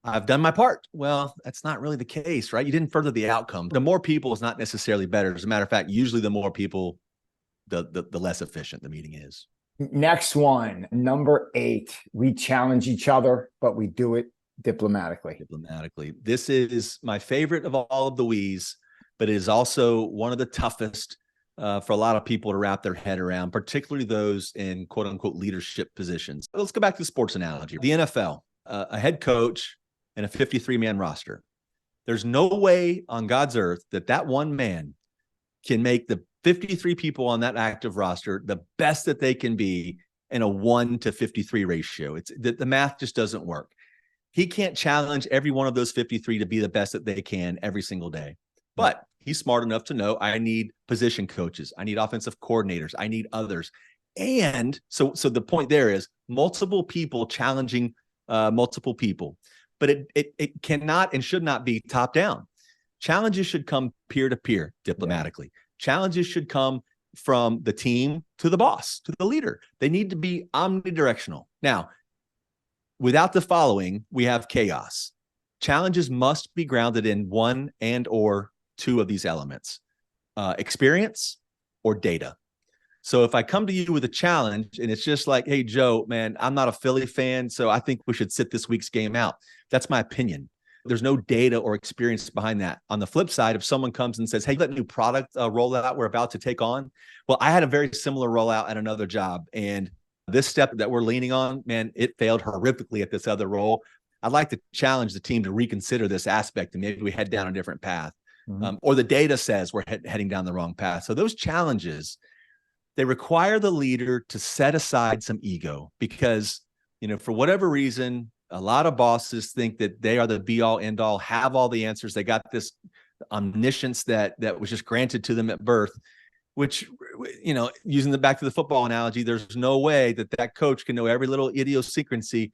I've done my part. Well, that's not really the case, right? You didn't further the outcome. The more people is not necessarily better. As a matter of fact, usually the more people, the less efficient the meeting is. Next one, number 8. We challenge each other, but we do it diplomatically. This is my favorite of all of the We's, but it is also one of the toughest for a lot of people to wrap their head around, particularly those in quote unquote leadership positions. Let's go back to the sports analogy. The NFL, a head coach and a 53-man roster. There's no way on God's earth that one man can make the 53 people on that active roster the best that they can be in a 1-53 ratio. It's the math just doesn't work. He can't challenge every one of those 53 to be the best that they can every single day. But he's smart enough to know I need position coaches. I need offensive coordinators. I need others. And so the point there is multiple people challenging multiple people. But it cannot and should not be top down. Challenges should come peer to peer diplomatically. Challenges should come from the team to the boss, to the leader. They need to be omnidirectional. Now, without the following, we have chaos. Challenges must be grounded in one and or two of these elements, experience or data. So if I come to you with a challenge and it's just like, hey, Joe, man, I'm not a Philly fan, so I think we should sit this week's game out. That's my opinion. There's no data or experience behind that. On the flip side, if someone comes and says, hey, that new product rollout we're about to take on, well, I had a very similar rollout at another job. And this step that we're leaning on, man, it failed horrifically at this other role. I'd like to challenge the team to reconsider this aspect and maybe we head down a different path. Or the data says we're heading down the wrong path. So those challenges, they require the leader to set aside some ego because, for whatever reason, a lot of bosses think that they are the be all end all, have all the answers. They got this omniscience that was just granted to them at birth, which, using the back to the football analogy, there's no way that coach can know every little idiosyncrasy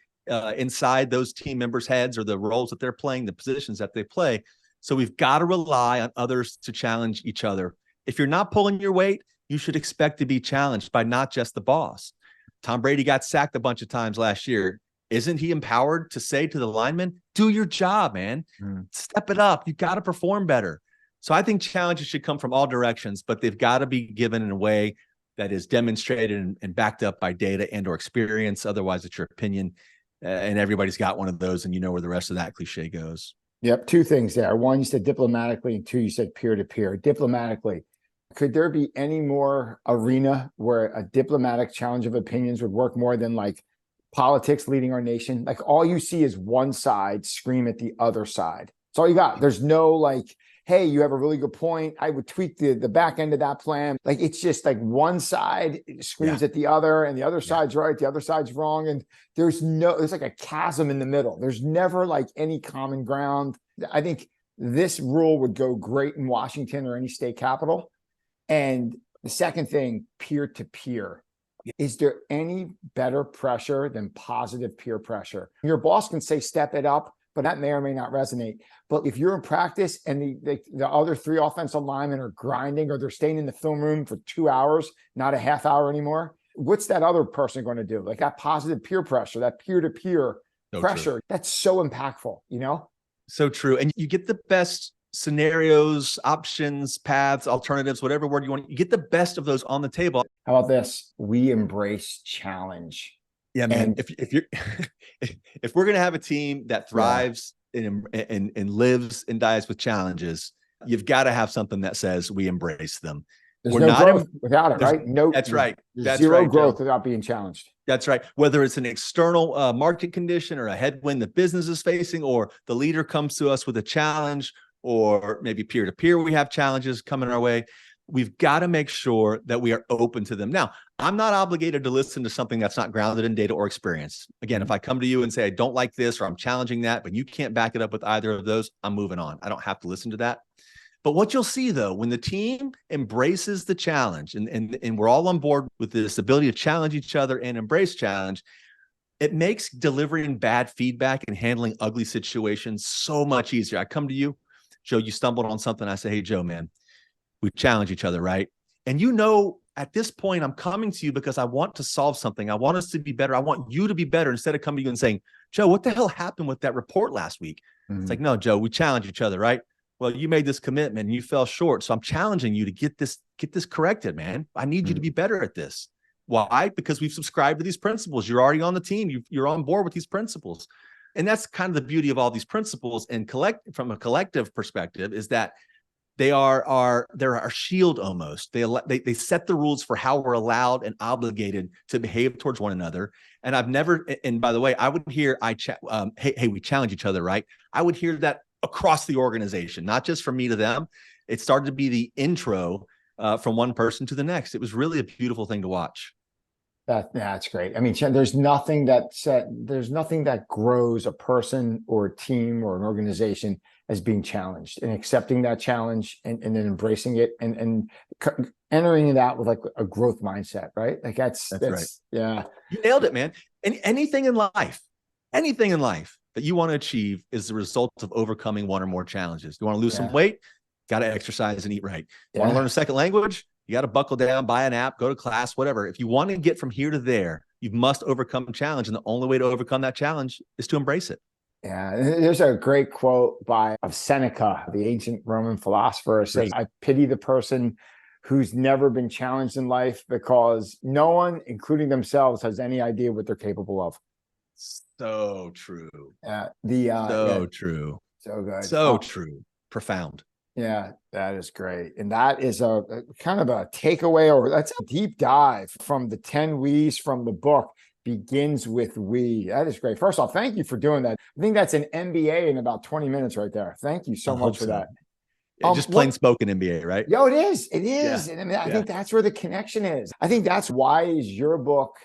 inside those team members' heads or the roles that they're playing, the positions that they play. So we've got to rely on others to challenge each other. If you're not pulling your weight, you should expect to be challenged by not just the boss. Tom Brady got sacked a bunch of times last year. Isn't he empowered to say to the lineman, do your job, man, step it up. You got to perform better. So I think challenges should come from all directions, but they've got to be given in a way that is demonstrated and backed up by data and or experience. Otherwise, it's your opinion. And everybody's got one of those, and you know where the rest of that cliche goes. Yep. Two things there. One, you said diplomatically, and two, you said peer-to-peer. Diplomatically, could there be any more arena where a diplomatic challenge of opinions would work more than like politics leading our nation? Like all you see is one side scream at the other side. That's all you got. There's no like, hey, you have a really good point. I would tweak the back end of that plan. Like it's just like one side screams at the other and the other side's right, the other side's wrong. And there's like a chasm in the middle. There's never like any common ground. I think this rule would go great in Washington or any state capital. And the second thing, peer-to-peer. Is there any better pressure than positive peer pressure? Your boss can say, step it up, but that may or may not resonate. But if you're in practice and the other three offensive linemen are grinding or they're staying in the film room for 2 hours, not a half hour anymore, what's that other person going to do? Like that positive peer pressure, that peer-to-peer pressure, that's so impactful, So true. And you get the best scenarios, options, paths, alternatives, whatever word you want. You get the best of those on the table. How about this? We embrace challenge. Yeah, man. And if you're if we're gonna have a team that thrives and lives and dies with challenges, you've got to have something that says we embrace them. There's no growth without it, right? No, that's right. That's zero right, growth Joe. without being challenged. That's right. Whether it's an external market condition or a headwind the business is facing, or the leader comes to us with a challenge, or maybe peer-to-peer, we have challenges coming our way. We've got to make sure that we are open to them. Now, I'm not obligated to listen to something that's not grounded in data or experience. Again, if I come to you and say, I don't like this, or I'm challenging that, but you can't back it up with either of those, I'm moving on. I don't have to listen to that. But what you'll see, though, when the team embraces the challenge and we're all on board with this ability to challenge each other and embrace challenge, it makes delivering bad feedback and handling ugly situations so much easier. I come to you, Joe, you stumbled on something. I say, hey, Joe, man, we challenge each other, right? And at this point, I'm coming to you because I want to solve something. I want us to be better. I want you to be better instead of coming to you and saying, Joe, what the hell happened with that report last week? It's like, no, Joe, we challenge each other, right? Well, you made this commitment and you fell short. So I'm challenging you to get this corrected, man. I need you to be better at this. Why? Because we've subscribed to these principles. You're already on the team. You're on board with these principles. And that's kind of the beauty of all these principles and from a collective perspective is that they're our shield almost. They set the rules for how we're allowed and obligated to behave towards one another. And I've never, and by the way, I would hear, hey, we challenge each other, right? I would hear that across the organization, not just from me to them. It started to be the intro from one person to the next. It was really a beautiful thing to watch. That's great. I mean, there's nothing that grows a person or a team or an organization as being challenged and accepting that challenge and then embracing it and entering it out with like a growth mindset, right? Like that's right. Yeah. You nailed it, man. And anything in life that you want to achieve is the result of overcoming one or more challenges. You want to lose some weight? Got to exercise and eat right. Want to Yeah. learn a second language? You got to buckle down, buy an app, go to class, whatever. If you want to get from here to there, you must overcome a challenge. And the only way to overcome that challenge is to embrace it. Yeah, there's a great quote of Seneca, the ancient Roman philosopher. It says, I pity the person who's never been challenged in life because no one, including themselves, has any idea what they're capable of. So true. True. So good. So true. Profound. Yeah, that is great. And that is a kind of a takeaway, or that's a deep dive from the 10 We's from the book. Begins with we. That is great. First off, thank you for doing that. I think that's an MBA in about 20 minutes right there. Thank you so much for that. Just plain spoken MBA, right? Yo, it is. It is. Yeah. And I mean, I think that's where the connection is. I think that's why is your book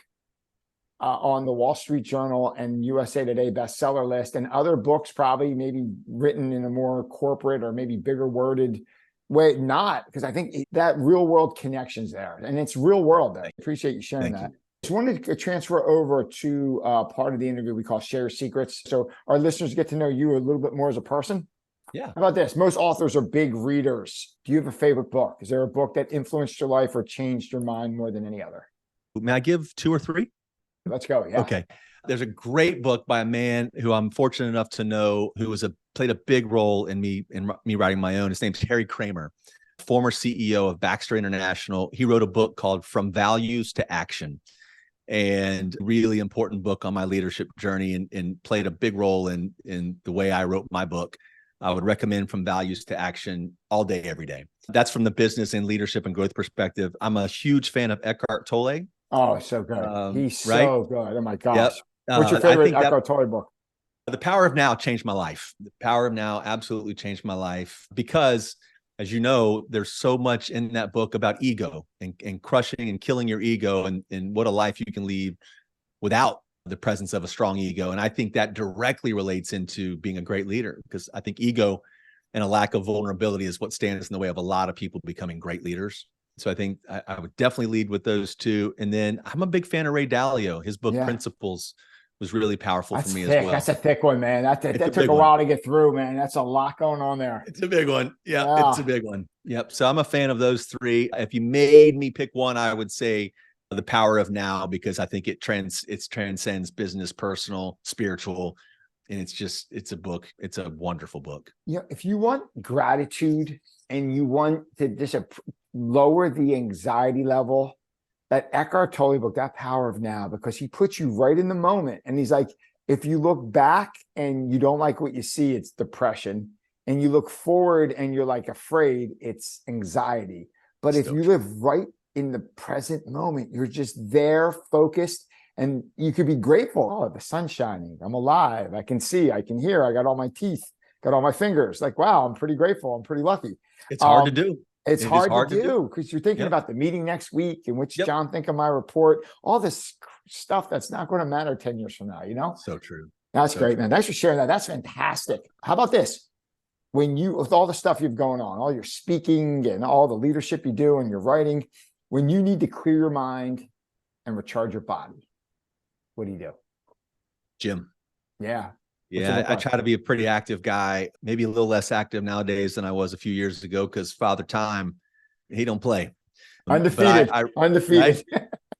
on the Wall Street Journal and USA Today bestseller list, and other books probably maybe written in a more corporate or maybe bigger worded way. Not because I think that real world connection's there, and it's real world there. I appreciate you sharing that. Just wanted to transfer over to part of the interview we call Share Secrets. So our listeners get to know you a little bit more as a person. Yeah. How about this? Most authors are big readers. Do you have a favorite book? Is there a book that influenced your life or changed your mind more than any other? May I give 2 or 3? Let's go. Yeah. Okay. There's a great book by a man who I'm fortunate enough to know who played a big role in me writing my own. His name's Harry Kramer, former CEO of Baxter International. He wrote a book called From Values to Action, and really important book on my leadership journey, and played a big role in the way I wrote my book. I would recommend From Values to Action all day, every day. That's from the business and leadership and growth perspective. I'm a huge fan of Eckhart Tolle. Oh, so good. He's so good. Oh my gosh. Yep. What's your favorite Eckhart Tolle book? The Power of Now changed my life. The Power of Now absolutely changed my life because, as you know, there's so much in that book about ego and crushing and killing your ego, and what a life you can lead without the presence of a strong ego. And I think that directly relates into being a great leader, because I think ego and a lack of vulnerability is what stands in the way of a lot of people becoming great leaders. So I think I would definitely lead with those 2. And then I'm a big fan of Ray Dalio. His book Principles was really powerful for me as well. That's a thick one, man. That took a while to get through, man. That's a lot going on there. It's a big one. Yeah, it's a big one. Yep. So I'm a fan of those 3. If you made me pick one, I would say The Power of Now, because I think it transcends business, personal, spiritual. And it's a book. It's a wonderful book. Yeah. If you want gratitude and you want to just lower the anxiety level, that Eckhart Tolle book, that Power of Now, because he puts you right in the moment. And he's like, if you look back and you don't like what you see, it's depression. And you look forward and you're like afraid, it's anxiety. But if you live right in the present moment, you're just there, focused, and you could be grateful. Oh, the sun's shining. I'm alive. I can see, I can hear. I got all my teeth, got all my fingers. Like, wow, I'm pretty grateful. I'm pretty lucky. It's hard to do. It's hard to do because you're thinking about the meeting next week and what's John think of my report, all this stuff that's not going to matter 10 years from now, you know? So true. That's great, man. Thanks for sharing that. That's fantastic. How about this? With all the stuff you've going on, all your speaking and all the leadership you do and your writing, when you need to clear your mind and recharge your body, what do you do? Gym. Yeah. Yeah, I try to be a pretty active guy, maybe a little less active nowadays than I was a few years ago, because Father Time, he don't play. Undefeated. Undefeated.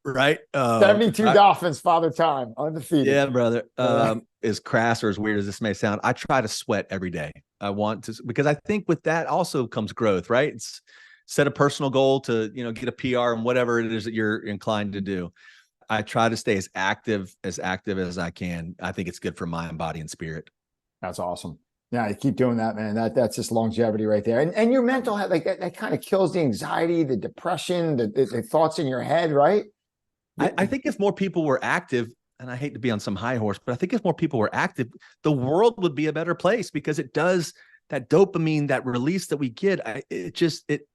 Right? 72 Dolphins, Father Time. Undefeated. Yeah, brother. As crass or as weird as this may sound, I try to sweat every day. I want to, because I think with that also comes growth, right? It's set a personal goal to, get a PR and whatever it is that you're inclined to do. I try to stay as active as I can. I think it's good for mind, body, and spirit. That's awesome. Yeah, you keep doing that, man. That's just longevity right there. And your mental health, like that kind of kills the anxiety, the depression, the thoughts in your head, right? I think if more people were active, and I hate to be on some high horse, but I think if more people were active, the world would be a better place, because it does that dopamine, that release that we get.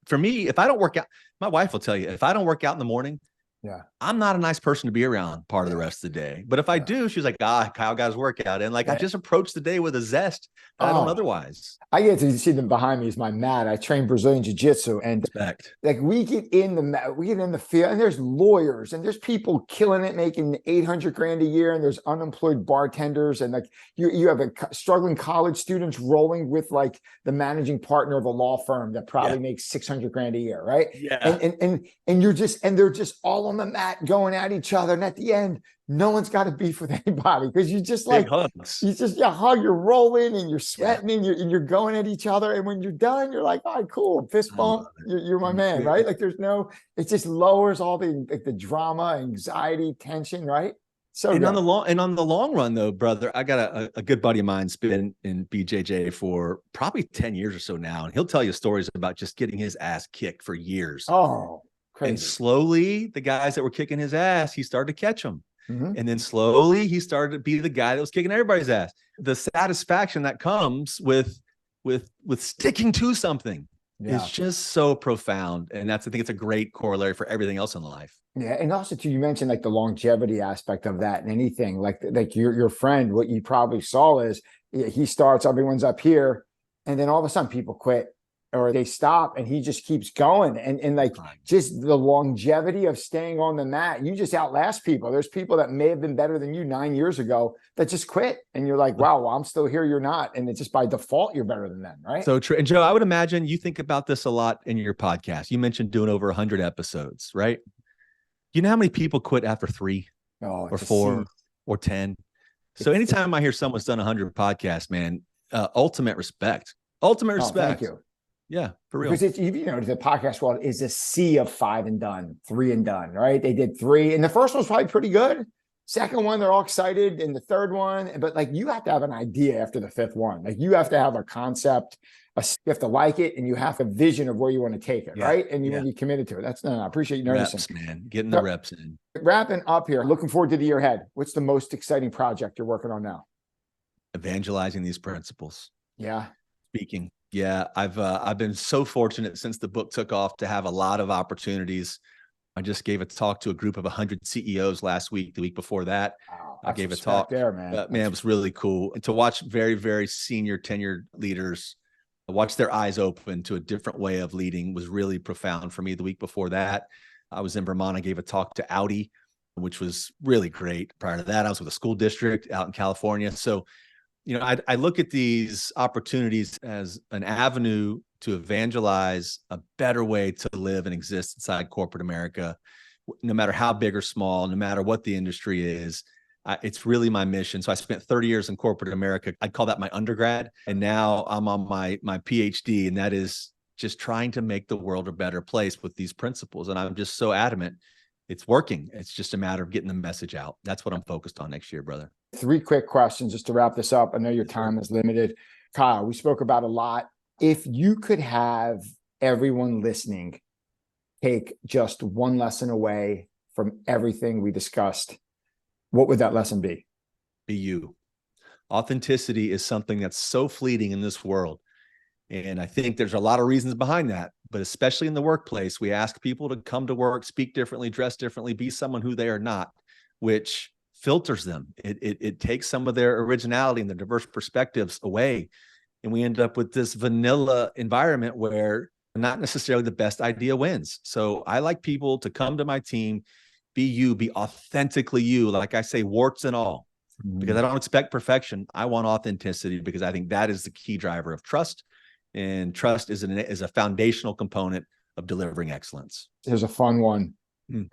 For me, if I don't work out, my wife will tell you, if I don't work out in the morning, Yeah. I'm not a nice person to be around part of the rest of the day. But if I do, she's like, Kyle got his workout. And like, I just approach the day with a zest that I don't otherwise. I get to see them behind me is my mat. I train Brazilian jiu-jitsu, and Respect. like we get in the field, and there's lawyers and there's people killing it, making 800 grand a year, and there's unemployed bartenders, and like you have struggling college students rolling with like the managing partner of a law firm that probably makes 600 grand a year, right? Yeah. And they're just all on the mat going at each other, and at the end, no one's got to beef with anybody because you just Big like hugs. you hug, you're rolling and you're sweating and you're going at each other. And when you're done, you're like, all right, cool, fist bump. You're my man, right? Like it just lowers all the drama, anxiety, tension, right? So on the long run though, brother, I got a good buddy of mine's been in BJJ for probably 10 years or so now. And he'll tell you stories about just getting his ass kicked for years. Oh, crazy. And slowly the guys that were kicking his ass, he started to catch them. And then slowly he started to be the guy that was kicking everybody's ass. The satisfaction that comes with sticking to something is just so profound. And I think it's a great corollary for everything else in life. Yeah. And also too, you mentioned like the longevity aspect of that and anything like your friend, what you probably saw is he starts, everyone's up here, and then all of a sudden people quit or they stop and he just keeps going. And like just the longevity of staying on the mat, you just outlast people. There's people that may have been better than you 9 years ago that just quit. And you're like, wow, well, I'm still here. You're not. And it's just by default, you're better than them. Right. So true. And Joe, I would imagine you think about this a lot in your podcast. You mentioned doing over 100 episodes, right? You know how many people quit after 3 or 4 or 10? So anytime I hear someone's done 100 podcasts, man, ultimate respect. Ultimate respect. Thank you. Yeah, for real. Because it's, the podcast world is a sea of 5 and done, 3 and done, right? They did 3, and the first one's probably pretty good. Second one, they're all excited, and the third one, but like you have to have an idea after the 5th one. Like you have to have a concept, you have to like it, and you have a vision of where you want to take it, right? And you want to be committed to it. I appreciate you noticing. Reps, man, getting the reps in. Wrapping up here, looking forward to the year ahead. What's the most exciting project you're working on now? Evangelizing these principles. Yeah. Speaking. Yeah, I've been so fortunate since the book took off to have a lot of opportunities. I just gave a talk to a group of 100 CEOs last week. The week before that, I gave a talk there, man. Man, it was really cool. And to watch very, very senior tenured leaders, watch their eyes open to a different way of leading was really profound for me. The week before that, I was in Vermont. I gave a talk to Audi, which was really great. Prior to that, I was with a school district out in California. So I look at these opportunities as an avenue to evangelize a better way to live and exist inside corporate America, no matter how big or small, no matter what the industry is. It's really my mission. So I spent 30 years in corporate America. I'd call that my undergrad. And now I'm on my PhD, and that is just trying to make the world a better place with these principles. And I'm just so adamant it's working. It's just a matter of getting the message out. That's what I'm focused on next year, brother. 3 quick questions just to wrap this up. I know your time is limited. Kyle, we spoke about a lot. If you could have everyone listening take just one lesson away from everything we discussed, what would that lesson be? Be you. Authenticity is something that's so fleeting in this world. And I think there's a lot of reasons behind that, but especially in the workplace, we ask people to come to work, speak differently, dress differently, be someone who they are not, which filters them. It takes some of their originality and their diverse perspectives away. And we end up with this vanilla environment where not necessarily the best idea wins. So I like people to come to my team, be you, be authentically you. Like I say, warts and all, because I don't expect perfection. I want authenticity because I think that is the key driver of trust. And trust is a foundational component of delivering excellence. Here's a fun one.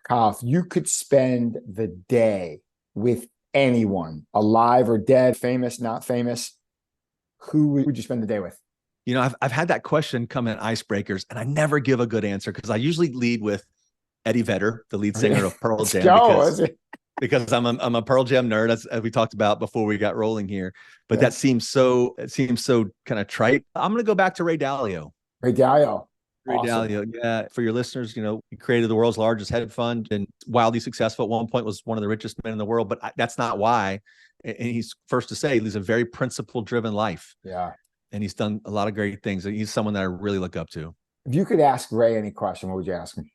Kyle, if you could spend the day with anyone, alive or dead, famous, not famous, who would you spend the day with? I've had that question come in icebreakers, and I never give a good answer because I usually lead with Eddie Vedder, the lead singer of Pearl Jam, because I'm a Pearl Jam nerd, as we talked about before we got rolling here. But that seems so kind of trite. I'm going to go back to Ray Dalio. Ray Dalio. Ray Dalio. Yeah. For your listeners, he created the world's largest hedge fund and wildly successful. At one point was one of the richest men in the world, but that's not why. And he's first to say he lives a very principle-driven life. Yeah. And he's done a lot of great things. He's someone that I really look up to. If you could ask Ray any question, what would you ask him?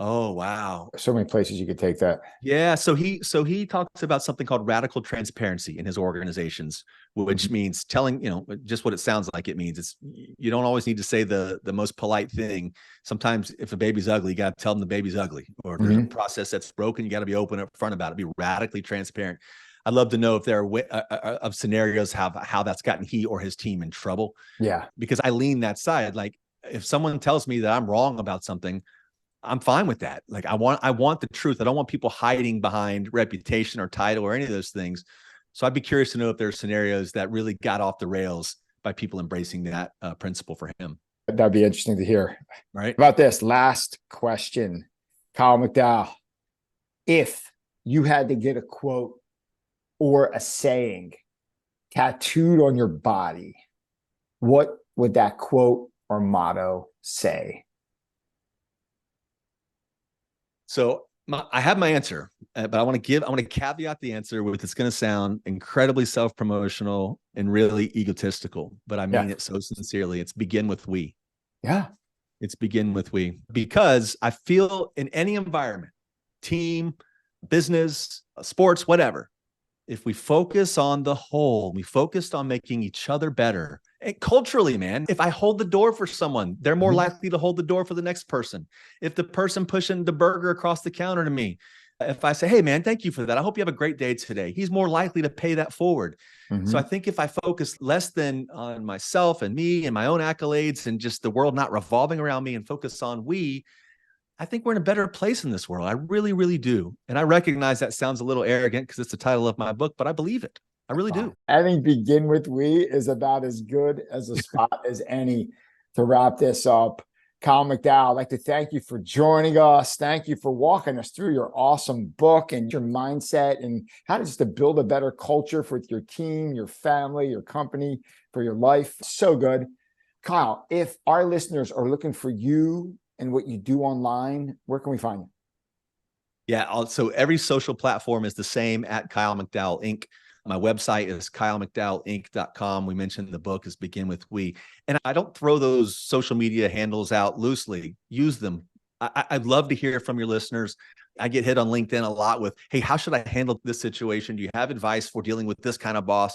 Oh, wow. So many places you could take that. Yeah. So he talks about something called radical transparency in his organizations, which means telling, just what it sounds like it means. It's, you don't always need to say the most polite thing. Sometimes if a baby's ugly, you got to tell them the baby's ugly, or if there's a process that's broken, you got to be open up front about it, be radically transparent. I'd love to know if there are of scenarios how that's gotten he or his team in trouble, Yeah. because I lean that side. Like, if someone tells me that I'm wrong about something, I'm fine with that. Like, I want the truth. I don't want people hiding behind reputation or title or any of those things. So I'd be curious to know if there are scenarios that really got off the rails by people embracing that principle for him. That'd be interesting to hear. Right. About this last question, Kyle McDowell, if you had to get a quote or a saying tattooed on your body, what would that quote or motto say? So I have my answer, but I want to caveat the answer with, it's going to sound incredibly self-promotional and really egotistical, but I mean it so sincerely. It's begin with we. Yeah. It's begin with we, because I feel in any environment, team, business, sports, whatever, if we focus on the whole, we focused on making each other better. And culturally, man, if I hold the door for someone, they're more likely to hold the door for the next person. If the person pushing the burger across the counter to me, if I say, hey, man, thank you for that, I hope you have a great day today, he's more likely to pay that forward. So I think if I focus less than on myself and me and my own accolades and just the world not revolving around me, and focus on we, I think we're in a better place in this world. I really, really do. And I recognize that sounds a little arrogant because it's the title of my book, but I believe it. I really do. I think begin with we is about as good as a spot as any to wrap this up. Kyle McDowell, I'd like to thank you for joining us. Thank you for walking us through your awesome book and your mindset and how to build a better culture for your team, your family, your company, for your life. So good. Kyle, if our listeners are looking for you and what you do online, where can we find you? Yeah. So every social platform is the same, at Kyle McDowell Inc. My website is kylemcdowellinc.com. We mentioned the book is Begin With We. And I don't throw those social media handles out loosely. Use them. I'd love to hear from your listeners. I get hit on LinkedIn a lot with, hey, how should I handle this situation? Do you have advice for dealing with this kind of boss?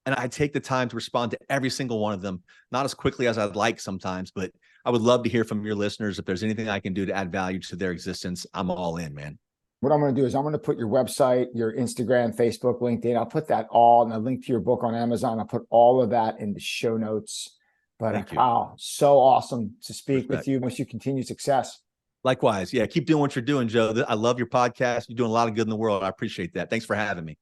And I take the time to respond to every single one of them, not as quickly as I'd like sometimes, but I would love to hear from your listeners. If there's anything I can do to add value to their existence, I'm all in, man. What I'm going to do is I'm going to put your website, your Instagram, Facebook, LinkedIn. I'll put that all, and a link to your book on Amazon. I'll put all of that in the show notes. But wow, so awesome to speak with you. Wish you continued success. Likewise. Yeah. Keep doing what you're doing, Joe. I love your podcast. You're doing a lot of good in the world. I appreciate that. Thanks for having me.